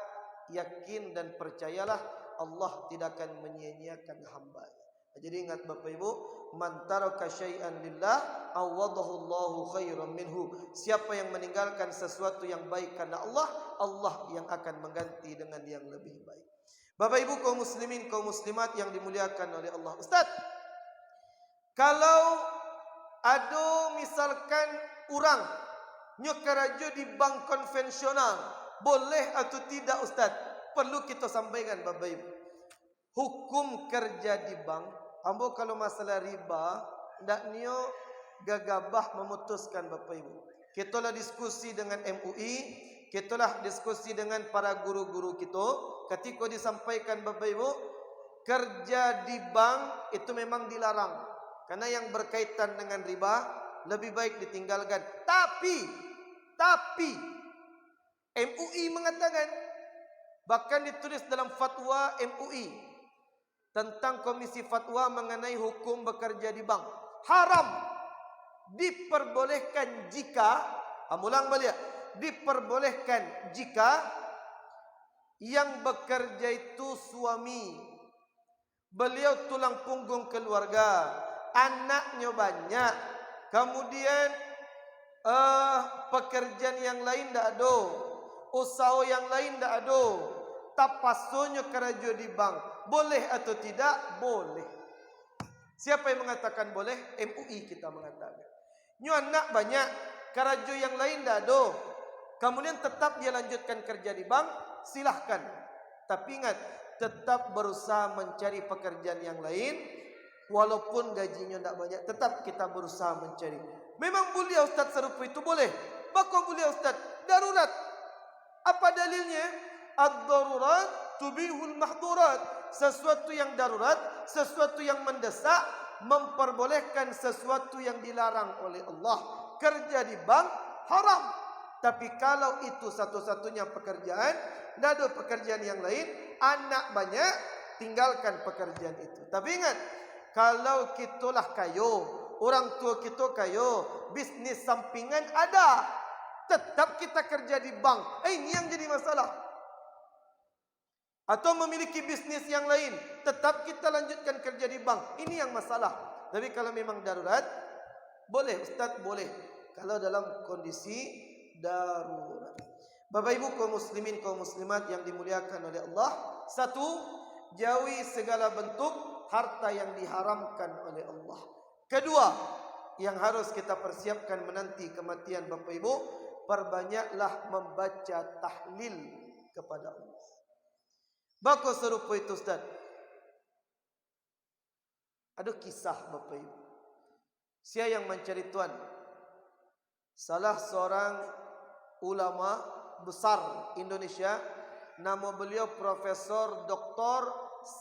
yakin dan percayalah Allah tidak akan menyia-nyiakan hamba. Jadi ingat Bapak Ibu, man taraka syai'an lillah awadahu Allahu khairan minhu. Siapa yang meninggalkan sesuatu yang baik karena Allah, Allah yang akan mengganti dengan yang lebih baik. Bapak Ibu kaum muslimin, kaum muslimat yang dimuliakan oleh Allah. Ustaz, kalau ada misalkan orang nyokarajo di bank konvensional, boleh atau tidak Ustaz? Perlu kita sampaikan Bapak Ibu. Hukum kerja di bank, ambo kalau masalah riba, ndak nio gagabah memutuskan Bapak Ibu. Kita lah diskusi dengan MUI, kita lah diskusi dengan para guru-guru kita. Ketika disampaikan Bapak Ibu, kerja di bank itu memang dilarang. Karena yang berkaitan dengan riba lebih baik ditinggalkan. Tapi MUI mengatakan, bahkan ditulis dalam fatwa MUI tentang komisi fatwa mengenai hukum bekerja di bank, haram. Diperbolehkan jika, ulang balik, diperbolehkan jika yang bekerja itu suami, beliau tulang punggung keluarga, anaknya banyak, kemudian pekerjaan yang lain tak ada, usaha yang lain tak ada, tapasunya kerja di bank, boleh atau tidak? Boleh. Siapa yang mengatakan boleh? MUI kita mengatakan. Nyo anak banyak, kerja yang lain tak ada, kemudian tetap dia lanjutkan kerja di bank, silahkan. Tapi ingat, tetap berusaha mencari pekerjaan yang lain. Walaupun gajinya tidak banyak, tetap kita berusaha mencari. Memang boleh Ustaz serupa itu? Boleh. Bako boleh Ustaz? Darurat. Apa dalilnya? Ad-darurat tubihul mahdurat. Sesuatu yang darurat, sesuatu yang mendesak, memperbolehkan sesuatu yang dilarang oleh Allah. Kerja di bank haram. Tapi kalau itu satu-satunya pekerjaan, tidak ada pekerjaan yang lain, anak banyak, tinggalkan pekerjaan itu. Tapi ingat, kalau kitalah kayo, orang tua kita kayo, bisnis sampingan ada, tetap kita kerja di bank. Ini yang jadi masalah. Atau memiliki bisnis yang lain, tetap kita lanjutkan kerja di bank. Ini yang masalah. Tapi kalau memang darurat, boleh Ustaz, boleh. Kalau dalam kondisi darurat. Bapak Ibu kaum muslimin, kaum muslimat yang dimuliakan oleh Allah. 1, jauhi segala bentuk harta yang diharamkan oleh Allah. 2, yang harus kita persiapkan menanti kematian Bapak Ibu, perbanyaklah membaca tahlil kepada Allah. Bako serupa itu Ustaz. Ada kisah Bapak Ibu. Siapa yang mencari Tuhan? Salah seorang ulama besar Indonesia, nama beliau Profesor Dr.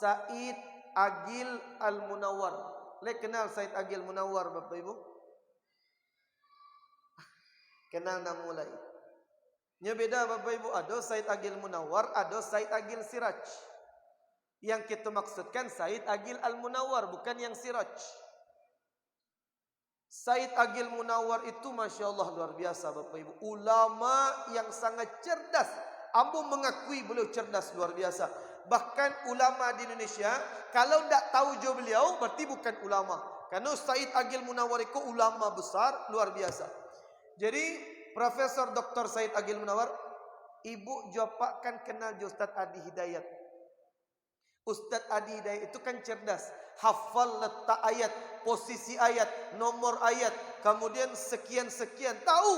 Said Agil Al-Munawwar. Lek kenal Said Agil Munawwar Bapak Ibu? Kenal nama mulai. Nya beda Bapak Ibu, ada Said Agil Munawwar, ada Said Agil Siraj. Yang kita maksudkan Said Agil Al-Munawwar, bukan yang Siraj. Said Agil Munawwar itu Masya Allah luar biasa Bapak Ibu. Ulama yang sangat cerdas. Ambo mengakui beliau cerdas luar biasa. Bahkan ulama di Indonesia, kalau tidak tahu jo beliau, berarti bukan ulama. Karena Said Agil Munawwar itu ulama besar, luar biasa. Jadi Profesor Dr. Said Agil Munawwar, ibu Jopak kan kenal Ustaz Adi Hidayat. Ustaz Adi Hidayat itu kan cerdas. Hafal letak ayat, posisi ayat, nomor ayat, kemudian sekian-sekian. Tahu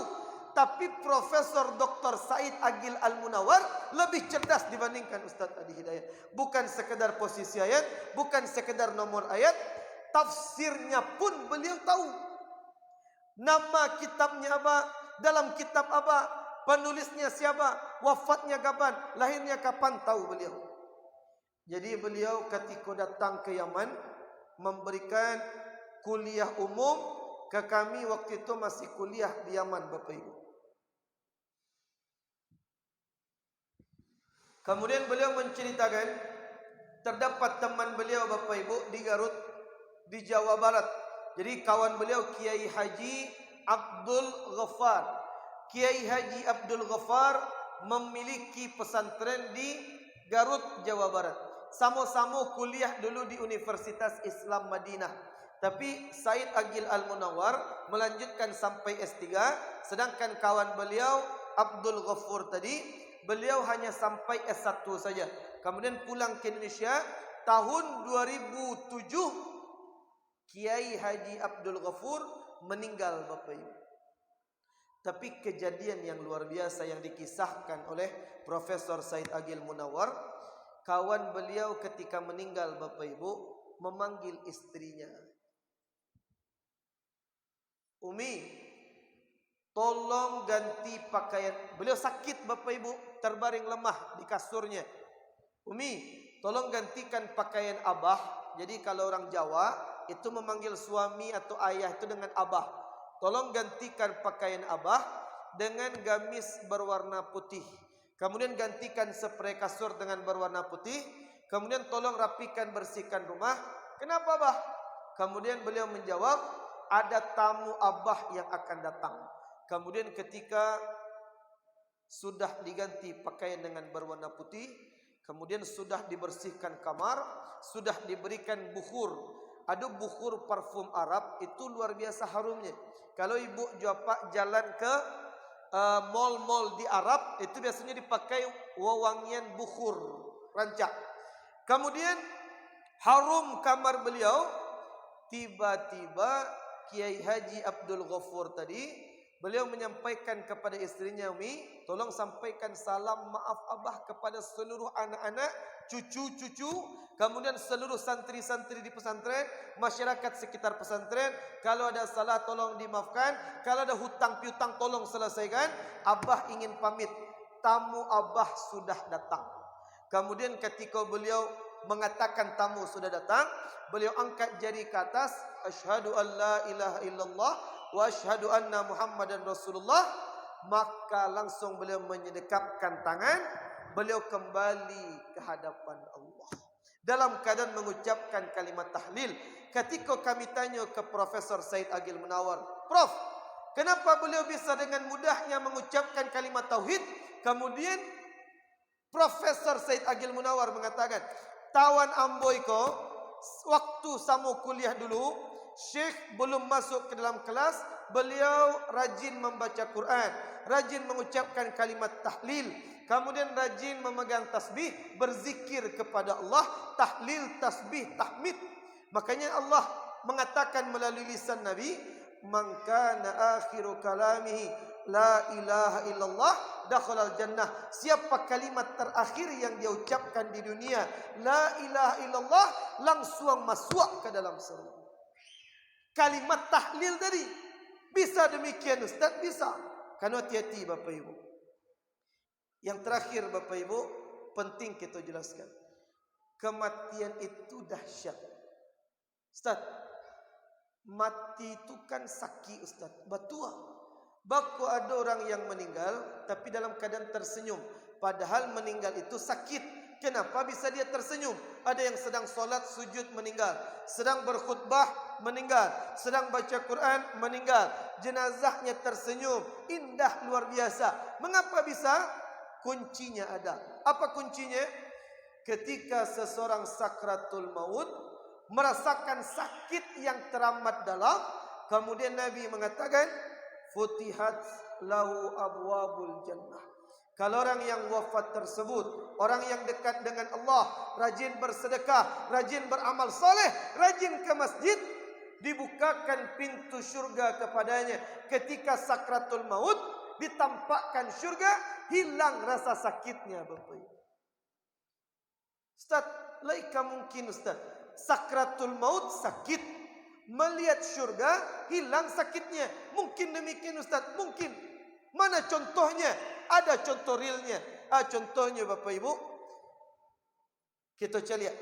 Tapi Profesor Dr. Said Agil Al-Munawar lebih cerdas dibandingkan Ustaz Adi Hidayat. Bukan sekedar posisi ayat, bukan sekedar nomor ayat, tafsirnya pun beliau tahu. Nama kitabnya apa, dalam kitab apa, penulisnya siapa, wafatnya kapan, lahirnya kapan, tahu beliau. Jadi beliau ketika datang ke Yaman memberikan kuliah umum ke kami, waktu itu masih kuliah di Yaman, Bapak Ibu. Kemudian beliau menceritakan terdapat teman beliau, Bapak Ibu, di Garut, di Jawa Barat. Jadi kawan beliau Kiai Haji Abdul Ghaffar. Kiai Haji Abdul Ghaffar memiliki pesantren di Garut, Jawa Barat. Sama-sama kuliah dulu di Universitas Islam Madinah. Tapi Said Agil Al-Munawar melanjutkan sampai S3, sedangkan kawan beliau Abdul Ghaffar tadi, beliau hanya sampai S1 saja. Kemudian pulang ke Indonesia tahun 2007, Kiai Haji Abdul Ghaffar meninggal, Bapak Ibu. Tapi kejadian yang luar biasa yang dikisahkan oleh Profesor Said Agil Munawar, kawan beliau ketika meninggal, Bapak Ibu, memanggil istrinya, Umi, tolong ganti pakaian. Beliau sakit, Bapak Ibu, terbaring lemah di kasurnya. Umi, tolong gantikan pakaian abah. Jadi kalau orang Jawa itu memanggil suami atau ayah itu dengan abah. Tolong gantikan pakaian abah dengan gamis berwarna putih. Kemudian gantikan spray kasur dengan berwarna putih. Kemudian tolong rapikan, bersihkan rumah. Kenapa, Abah? Kemudian beliau menjawab, ada tamu abah yang akan datang. Kemudian ketika sudah diganti pakaian dengan berwarna putih, kemudian sudah dibersihkan kamar, sudah diberikan bukhur. Ada bukhur parfum Arab, itu luar biasa harumnya. Kalau ibu Bapak jalan ke mall-mall di Arab, itu biasanya dipakai wewangian bukhur rancak. Kemudian harum kamar beliau. Tiba-tiba Kiai Haji Abdul Ghaffar tadi, beliau menyampaikan kepada istrinya, Umi, tolong sampaikan salam maaf abah kepada seluruh anak-anak, cucu-cucu, kemudian seluruh santri-santri di pesantren, masyarakat sekitar pesantren. Kalau ada salah tolong dimaafkan, kalau ada hutang piutang tolong selesaikan. Abah ingin pamit, tamu abah sudah datang. Kemudian ketika beliau mengatakan tamu sudah datang, beliau angkat jari ke atas, asyhadu an la ilaha illallah wa asyhadu anna Muhammadan Rasulullah. Maka langsung beliau menyedekapkan tangan, beliau kembali ke hadapan Allah dalam keadaan mengucapkan kalimat tahlil. Ketika kami tanya ke Profesor Said Agil Munawar, Prof, kenapa beliau bisa dengan mudahnya mengucapkan kalimat tauhid? Kemudian Profesor Said Agil Munawar mengatakan, tawan amboiko, waktu samu kuliah dulu, Syekh belum masuk ke dalam kelas, beliau rajin membaca Quran, rajin mengucapkan kalimat tahlil, kemudian rajin memegang tasbih, berzikir kepada Allah, tahlil, tasbih, tahmid. Makanya Allah mengatakan melalui lisan Nabi, man kana akhiru kalamihi la ilaha illallah dakhalal jannah. Siapa kalimat terakhir yang dia ucapkan di dunia, la ilaha illallah, langsung masuk ke dalam surga. Kalimat tahlil tadi bisa demikian, Ustaz? Bisa. Karena hati-hati Bapak Ibu. Yang terakhir Bapak Ibu, penting kita jelaskan, kematian itu dahsyat. Ustaz, mati itu kan sakit, Ustaz, batua. Baku ada orang yang meninggal tapi dalam keadaan tersenyum, padahal meninggal itu sakit. Kenapa bisa dia tersenyum? Ada yang sedang solat sujud meninggal, sedang berkhutbah meninggal, sedang baca Quran meninggal, jenazahnya tersenyum, indah luar biasa. Mengapa bisa? Kuncinya ada. Apa kuncinya? Ketika seseorang sakratul maut, merasakan sakit yang teramat dalam, kemudian Nabi mengatakan, futihat lahu abwabul jannah. Kalau orang yang wafat tersebut, orang yang dekat dengan Allah, rajin bersedekah, rajin beramal soleh, rajin ke masjid, dibukakan pintu syurga kepadanya. Ketika sakratul maut, ditampakkan syurga, hilang rasa sakitnya Bapak Ibu. Ustaz, laika mungkin Ustaz. Sakratul maut sakit, melihat syurga hilang sakitnya. Mungkin demikian Ustaz, mungkin. Mana contohnya? Ada contoh realnya. Contohnya Bapak Ibu, kita lihat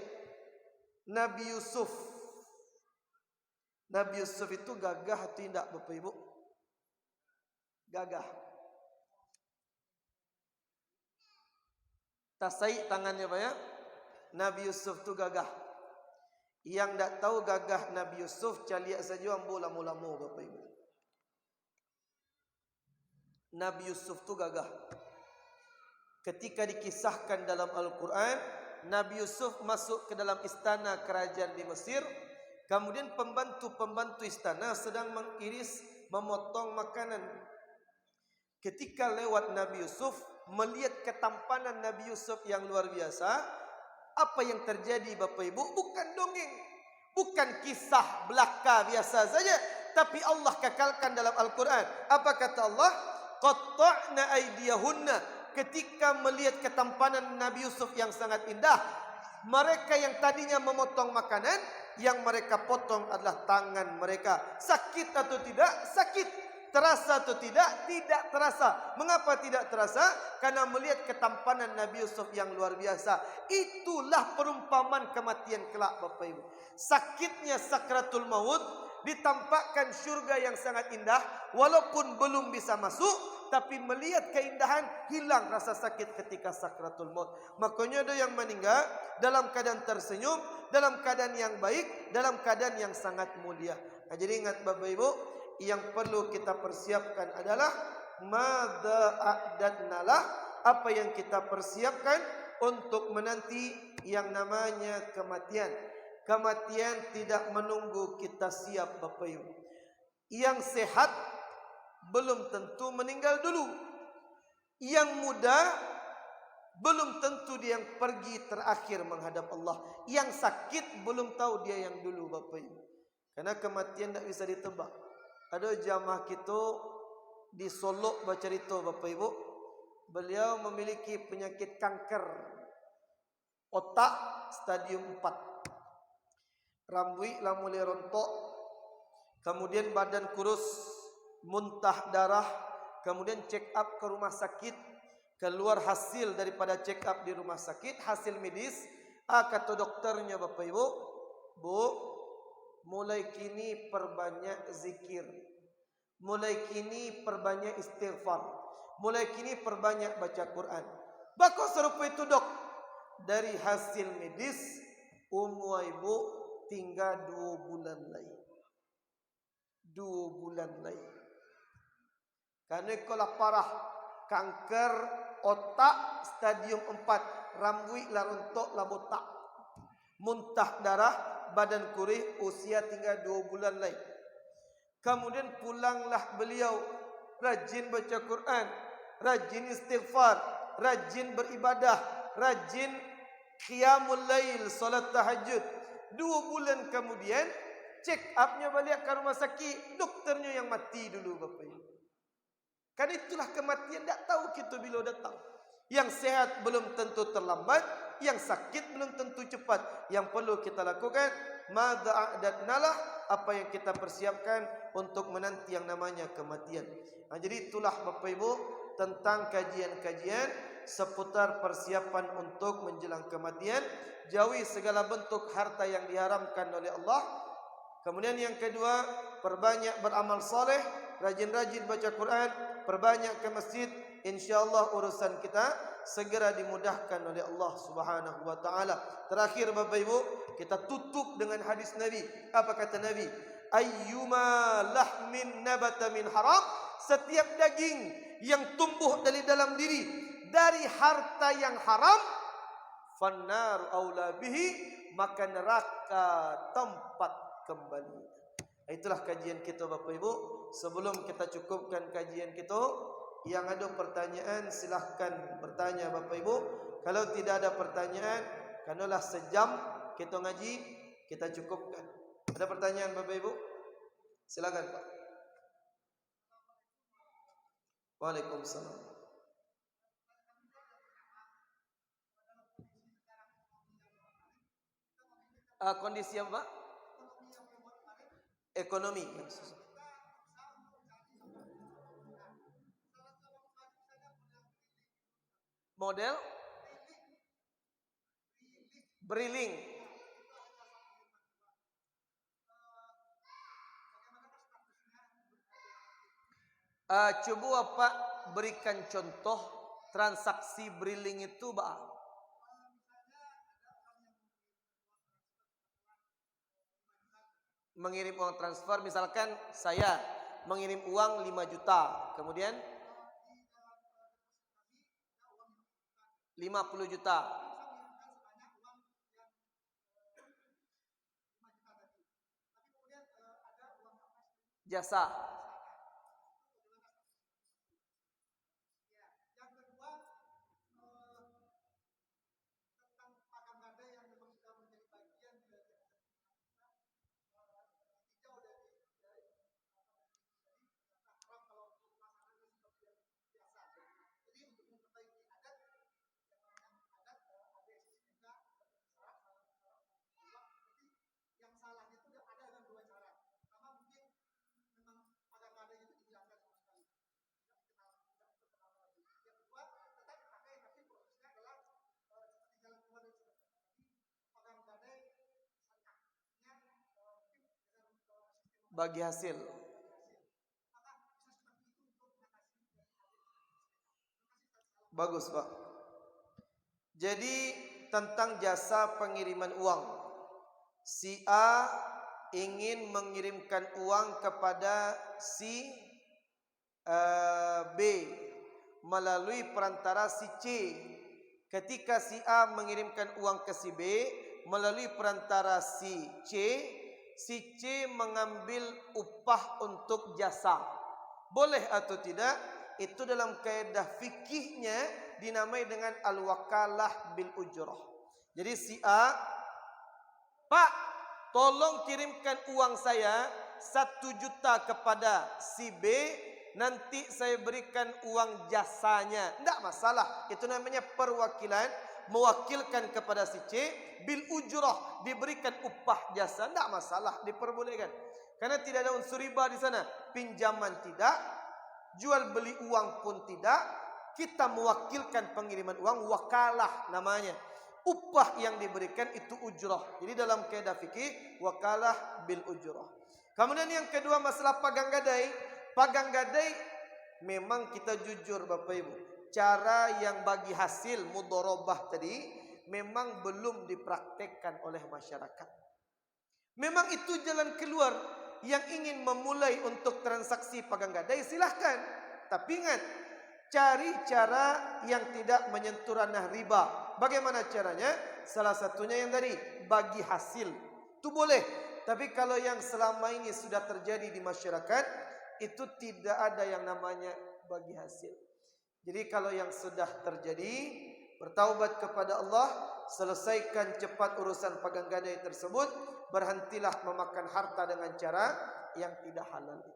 Nabi Yusuf. Nabi Yusuf itu gagah atau tidak Bapak Ibu? Gagah. Tasai tangannya Pak ya. Nabi Yusuf itu gagah. Yang tak tahu gagah Nabi Yusuf, caliak saja ambo lamu-lamu Bapak Ibu. Nabi Yusuf itu gagah. Ketika dikisahkan dalam Al-Quran, Nabi Yusuf masuk ke dalam istana kerajaan di Mesir. Kemudian pembantu-pembantu istana sedang mengiris, memotong makanan. Ketika lewat Nabi Yusuf, melihat ketampanan Nabi Yusuf yang luar biasa. Apa yang terjadi Bapak Ibu? Bukan dongeng, bukan kisah belaka biasa saja, tapi Allah kekalkan dalam Al-Quran. Apa kata Allah? Qatta'na aydiyahunna. Ketika melihat ketampanan Nabi Yusuf yang sangat indah, mereka yang tadinya memotong makanan, yang mereka potong adalah tangan mereka. Sakit atau tidak? Sakit. Terasa atau tidak? Tidak terasa. Mengapa tidak terasa? Karena melihat ketampanan Nabi Yusuf yang luar biasa. Itulah perumpamaan kematian kelak Bapak Ibu. Sakitnya sakratul maut, ditampakkan syurga yang sangat indah, walaupun belum bisa masuk, tapi melihat keindahan, hilang rasa sakit ketika sakratul maut. Makanya ada yang meninggal dalam keadaan tersenyum, dalam keadaan yang baik, dalam keadaan yang sangat mulia. Jadi ingat Bapak Ibu, yang perlu kita persiapkan adalah madza a'dadnalah, apa yang kita persiapkan untuk menanti yang namanya kematian. Kematian tidak menunggu kita siap Bapak Ibu. Yang sehat belum tentu meninggal dulu. Yang muda belum tentu dia yang pergi terakhir menghadap Allah. Yang sakit belum tahu dia yang dulu Bapak Ibu. Karena kematian tidak bisa ditebak. Ada jamaah kita di Solo bercerita Bapak Ibu, beliau memiliki penyakit kanker otak stadium 4. Rambut lah mulai rontok, kemudian badan kurus, muntah darah, kemudian check up ke rumah sakit, keluar hasil daripada check up di rumah sakit, hasil medis. Kata dokternya Bapak Ibu, Bu, mulai kini perbanyak zikir, mulai kini perbanyak istighfar, mulai kini perbanyak baca Quran. Bakal serupa itu dok. Dari hasil medis, ibu tinggal 2 bulan lagi. 2 bulan lagi. Karena kalau parah, kanker otak stadium 4, rambut lah rontok lah botak, muntah darah, badan kurih, usia tinggal 2 bulan lagi. Kemudian pulanglah beliau, rajin baca Quran, rajin istighfar, rajin beribadah, rajin qiyamul lail, solat tahajud. 2 bulan kemudian check upnya balik ke rumah sakit, dokternya yang mati dulu Bapak Ibu. Kan itulah kematian, tak tahu kita bila datang. Yang sehat belum tentu terlambat, yang sakit belum tentu cepat. Yang perlu kita lakukan, madza a'dadnalah, apa yang kita persiapkan untuk menanti yang namanya kematian. Jadi itulah Bapak Ibu tentang kajian-kajian seputar persiapan untuk menjelang kematian. Jauhi segala bentuk harta yang diharamkan oleh Allah. Kemudian yang kedua, perbanyak beramal soleh, rajin-rajin baca Quran, perbanyak ke masjid. InsyaAllah urusan kita segera dimudahkan oleh Allah Subhanahu wa ta'ala. Terakhir Bapak Ibu, kita tutup dengan hadis Nabi. Apa kata Nabi? Ayyuma lahmin nabata min haram, setiap daging yang tumbuh dari dalam diri dari harta yang haram, fannaru aula bihi, maka neraka tempat kembali. Itulah kajian kita Bapak Ibu. Sebelum kita cukupkan kajian kita, yang ada pertanyaan silahkan bertanya Bapak Ibu. Kalau tidak ada pertanyaan, kanalah sejam kita ngaji, kita cukupkan. Ada pertanyaan Bapak Ibu? Silakan Pak. Waalaikumsalam. Kondisi apa? Ekonomi yang susah. Model briling. Coba Pak berikan contoh transaksi briling itu, Pak. Mengirim uang transfer, misalkan saya mengirim uang 5 juta, kemudian 50 juta. Jasa. Bagi hasil. Bagus, Pak. Jadi tentang jasa pengiriman uang, si A ingin mengirimkan uang kepada si B melalui perantara si C. Ketika si A mengirimkan uang ke si B melalui perantara si C mengambil upah untuk jasa. Boleh atau tidak? Itu dalam kaidah fikihnya dinamai dengan al-wakalah bil ujrah. Jadi si A, Pak, tolong kirimkan uang saya 1 juta kepada si B, nanti saya berikan uang jasanya. Tidak masalah, itu namanya perwakilan, mewakilkan kepada si C bil ujrah, diberikan upah jasa, tidak masalah, diperbolehkan. Karena tidak ada unsur riba di sana, pinjaman tidak, jual beli uang pun tidak, kita mewakilkan pengiriman uang, wakalah namanya. Upah yang diberikan itu ujrah. Jadi dalam kaidah fikih wakalah bil ujrah. Kemudian yang kedua masalah pagang gadai. Pagang gadai memang kita jujur Bapak Ibu, cara yang bagi hasil mudharabah tadi memang belum dipraktekkan oleh masyarakat. Memang itu jalan keluar. Yang ingin memulai untuk transaksi pagang gadai silahkan. Tapi ingat, cari cara yang tidak menyentuh ranah riba. Bagaimana caranya? Salah satunya yang tadi, bagi hasil. Itu boleh. Tapi kalau yang selama ini sudah terjadi di masyarakat, itu tidak ada yang namanya bagi hasil. Jadi kalau yang sudah terjadi, bertaubat kepada Allah, selesaikan cepat urusan pagang gadai tersebut, berhentilah memakan harta dengan cara yang tidak halal itu.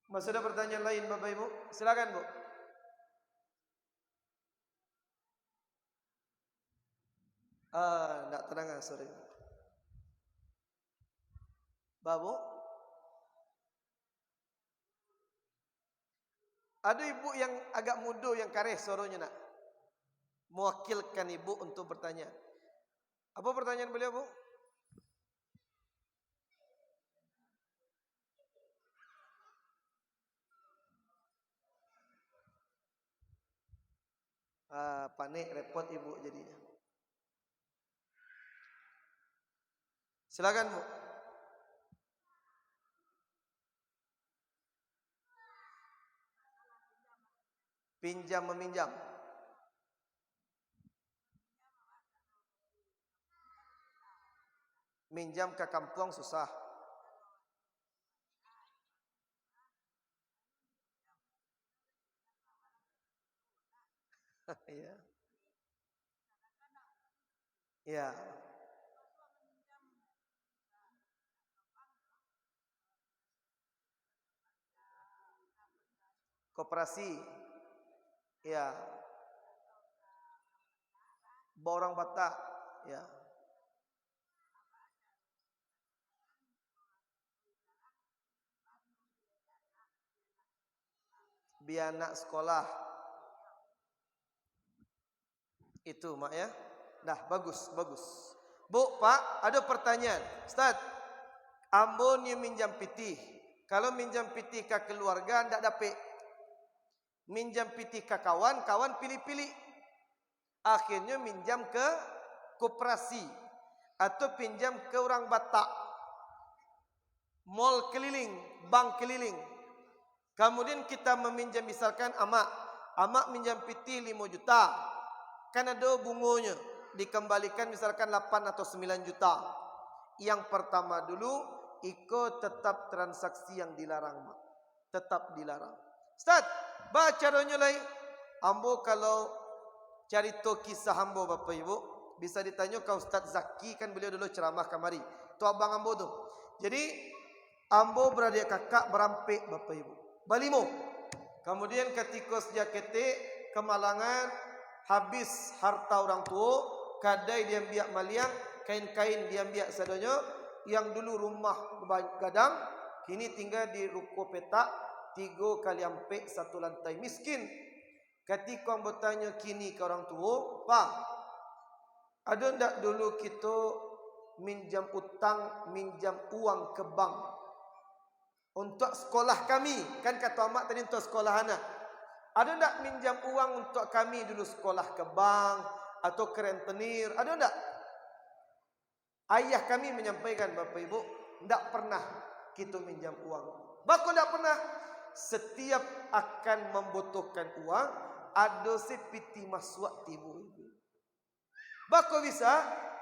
Masih ada pertanyaan lain Bapak Ibu? Silakan Bu. Enggak tenang sorry. Babu? Ada ibu yang agak muda yang kareh suaranya nak. Mewakilkan ibu untuk bertanya. Apa pertanyaan beliau Bu? Panik repot ibu jadinya. Silakan Bu. Pinjam meminjam. Minjam ke kampung susah. Ya. Ya. koperasi. Ya. Borang Batak. Ya. Biar anak sekolah. Itu mak ya. Dah bagus, bagus. Bu, Pak, ada pertanyaan. Ustaz, ambo ni minjam pitih. Kalau minjam pitih ke keluarga ndak dapat. Minjam pitih ke kawan, kawan pilih-pilih. Akhirnya minjam ke koperasi atau pinjam ke orang Batak. Mall keliling, bank keliling. Kemudian kita meminjam misalkan amak minjam pitih 5 juta. Kan ada bunganya, dikembalikan misalkan 8 atau 9 juta. Yang pertama dulu, ikut tetap transaksi yang dilarang, mak. Tetap dilarang. Ustaz, baca caranya lain. Ambo kalau cari to kisah ambo Bapak Ibu, bisa ditanya ke Ustaz Zaki, kan beliau dulu ceramah kamari. Tu abang ambo tu. Jadi ambo beradik kakak berampik Bapak Ibu. Balimo. Kemudian ketika sejak ketik kemalangan, habis harta orang tua, kadai dia biak maliang, kain-kain dia biak sadonyo, yang dulu rumah gadang, kini tinggal di ruko petak, 3 kali ampek 1 lantai, miskin. Ketika orang bertanya kini ke orang tua, Pak, ada tak dulu kita minjam utang, minjam uang ke bank untuk sekolah kami? Kan kata mak tadi untuk sekolah anak. Ada tak minjam uang untuk kami dulu sekolah ke bank atau ke rentenir? Ada tak? Ayah kami menyampaikan, Bapak Ibu, tak pernah kita minjam uang. Bahkan tak pernah. Setiap akan membutuhkan uang, ada sepiti maswak tibu. Bahkan bisa,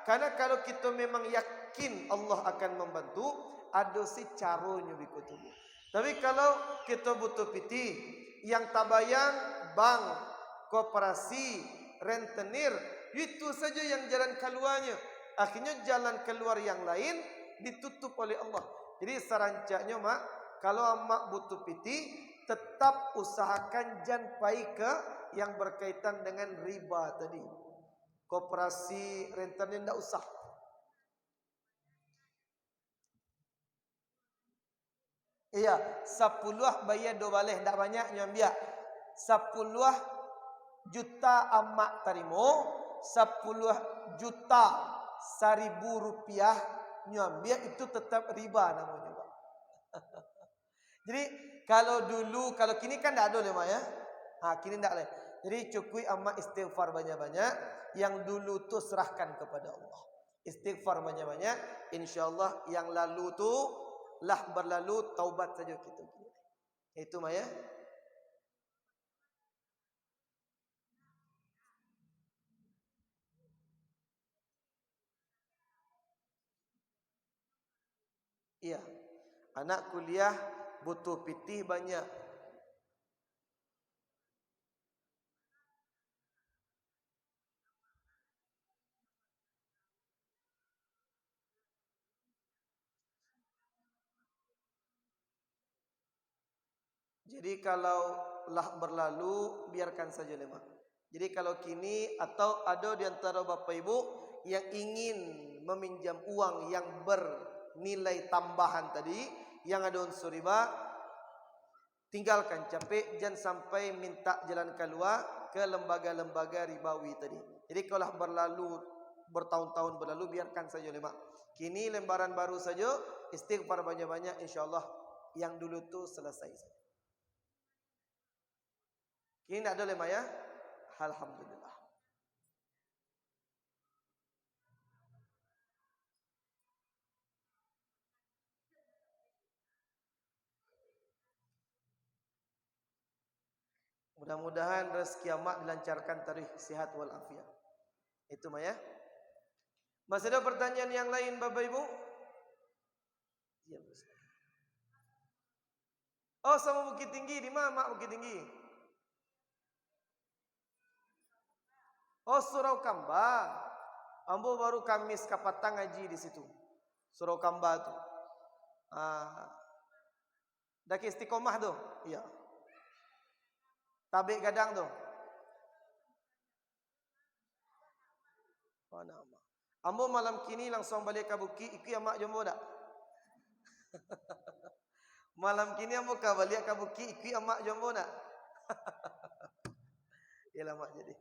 karena kalau kita memang yakin Allah akan membantu, ada si caranya bikutubu. Tapi kalau kita butuh piti, yang tabayang bank, koperasi, rentenir, itu saja yang jalan keluarnya. Akhirnya jalan keluar yang lain ditutup oleh Allah. Jadi sarancanya mak, kalau mak butuh piti, tetap usahakan jangan pai ke yang berkaitan dengan riba tadi. Koperasi, rentenir tidak usah. Iya, 10 bayar 2 baleh, tak banyak nyambiak. 10 juta amak tarimo, 10 juta 1.000 rupiah nyambiak, itu tetap riba namanya, Pak. Jadi kalau dulu, kalau kini kan tak ada leh mak ya. Kini tak leh. Jadi cukup amak istighfar banyak-banyak, yang dulu tu serahkan kepada Allah. Istighfar banyak-banyak, insyaallah yang lalu tu lah berlalu, taubat saja kita. Itu mak ya. Iya. Anak kuliah butuh pitih banyak. Jadi kalau lah berlalu, biarkan saja lemah. Jadi kalau kini atau ada di antara Bapak Ibu yang ingin meminjam uang yang bernilai tambahan tadi, yang ada unsur riba, tinggalkan, capek, jangan sampai minta jalan keluar ke lembaga-lembaga ribawi tadi. Jadi kalau berlalu, bertahun-tahun berlalu, biarkan saja lemah. Kini lembaran baru saja, istighfar banyak-banyak, insyaallah yang dulu tu selesai saja. Kini tak ada lemah ya. Alhamdulillah. Mudah-mudahan rezeki amak dilancarkan tarikh sihat wal afiat. Itu mah ya. Masih ada pertanyaan yang lain Bapak Ibu? Iya, oh, sama Bukit Tinggi, di mana mak Bukit Tinggi? Oh, Surau Kamba. Ambo baru Kamis kapatang ngaji di situ. Surau Kamba tu. Daki istiqomah tu. Iya. Tabe gadang tu. Oh nama. Ambo malam kini langsung balik ke Buki, iku ya mak jombo dak? Malam kini ambo ka balik ke Buki, iku ya mak jombo dak? Iyalah mak jadi.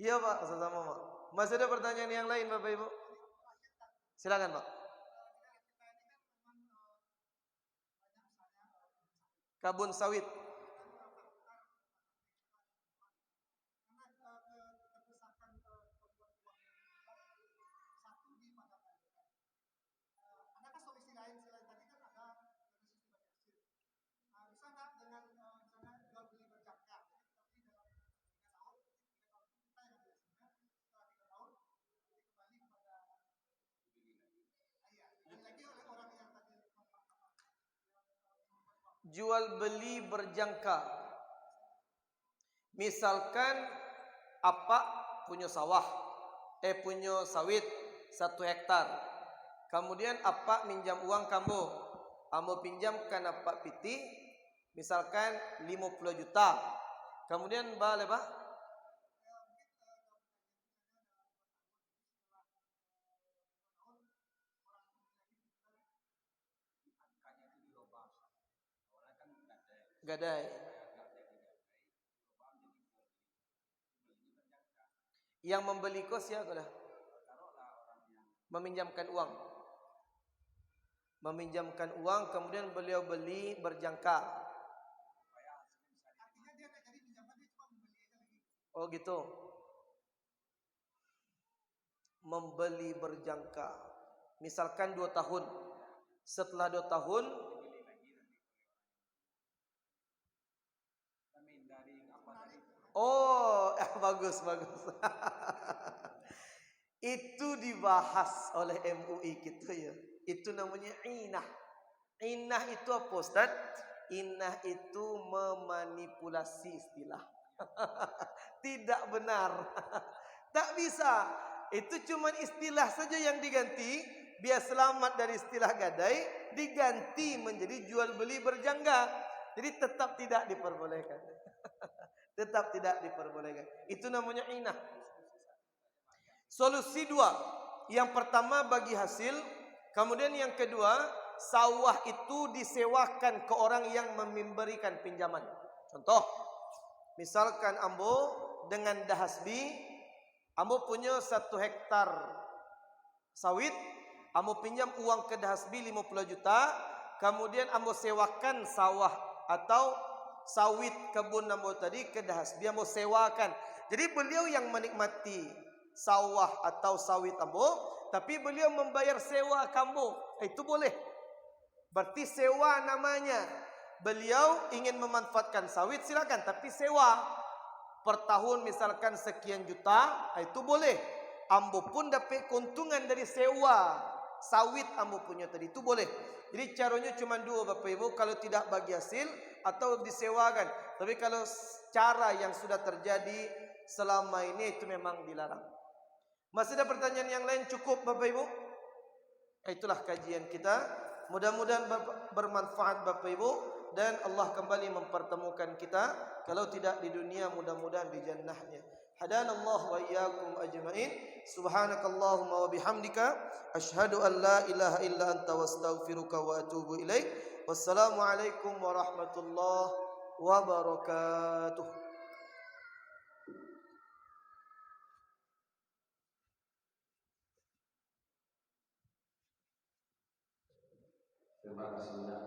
Iya Pak, sama-sama Mak. Masih ada pertanyaan yang lain Bapak Ibu? Silakan Pak. Kabun sawit. Adakah solusi lain selain tadi kan ada solusi bagi hasil. Bisa nggak dengan misalnya jual beli berjangka? Jadi kita beli dalam 3 tahun, 3 tahun itu kita yang ambil hasilnya, setelah 3 tahun jadi kembali kepada dibeli lagi oleh orang yang tadi jual beli berjangka. Misalkan apa punya sawah, punya sawit 1 hektar. Kemudian apa minjam uang kamu, kamu pinjamkan apa piti, misalkan 50 juta. Kemudian balik Pak? Gadai. Yang membeli kos ya sudah. Meminjamkan uang. Meminjamkan uang kemudian beliau beli berjangka. Artinya dia tak jadi pinjaman, dia cuma membeli aja lagi. Oh gitu. Membeli berjangka. Misalkan 2 tahun. Setelah 2 tahun oh, bagus. Itu dibahas oleh MUI gitu ya. Itu namanya inah. Inah itu apa Ustaz? Inah itu memanipulasi istilah. Tidak benar. Tak bisa. Itu cuma istilah saja yang diganti. Biar selamat dari istilah gadai, diganti menjadi jual beli berjangka. Jadi tetap tidak diperbolehkan. Tetap tidak diperbolehkan. Itu namanya inah. Solusi 2. Yang pertama bagi hasil. Kemudian yang kedua, sawah itu disewakan ke orang yang memberikan pinjaman. Contoh, misalkan ambo dengan dahasbi, ambo punya 1 hektar sawit, ambo pinjam uang ke dahasbi 50 juta, kemudian ambo sewakan sawah atau sawit kebun ambo tadi ke dahasbi, ambo sewakan. Jadi beliau yang menikmati sawah atau sawit ambo, tapi beliau membayar sewa kamu. Itu boleh. Berarti sewa namanya. Beliau ingin memanfaatkan sawit silakan, tapi sewa per tahun misalkan sekian juta, itu boleh. Ambo pun dapat keuntungan dari sewa sawit ambo punya tadi, itu boleh. Jadi caranya cuma 2 Bapak Ibu, kalau tidak bagi hasil atau disewakan. Tapi kalau cara yang sudah terjadi selama ini itu memang dilarang. Masih ada pertanyaan yang lain? Cukup Bapak Ibu? Itulah kajian kita. Mudah-mudahan bermanfaat Bapak Ibu, dan Allah kembali mempertemukan kita. Kalau tidak di dunia, mudah-mudahan di jannahnya. Hadanallahu wa iyyakum ajmain. Subhanakallahumma wa bihamdika asyhadu an la ilaha illa anta wastaghfiruka wa atubu ilaik. Wassalamualaikum warahmatullahi wabarakatuh. Terima kasih.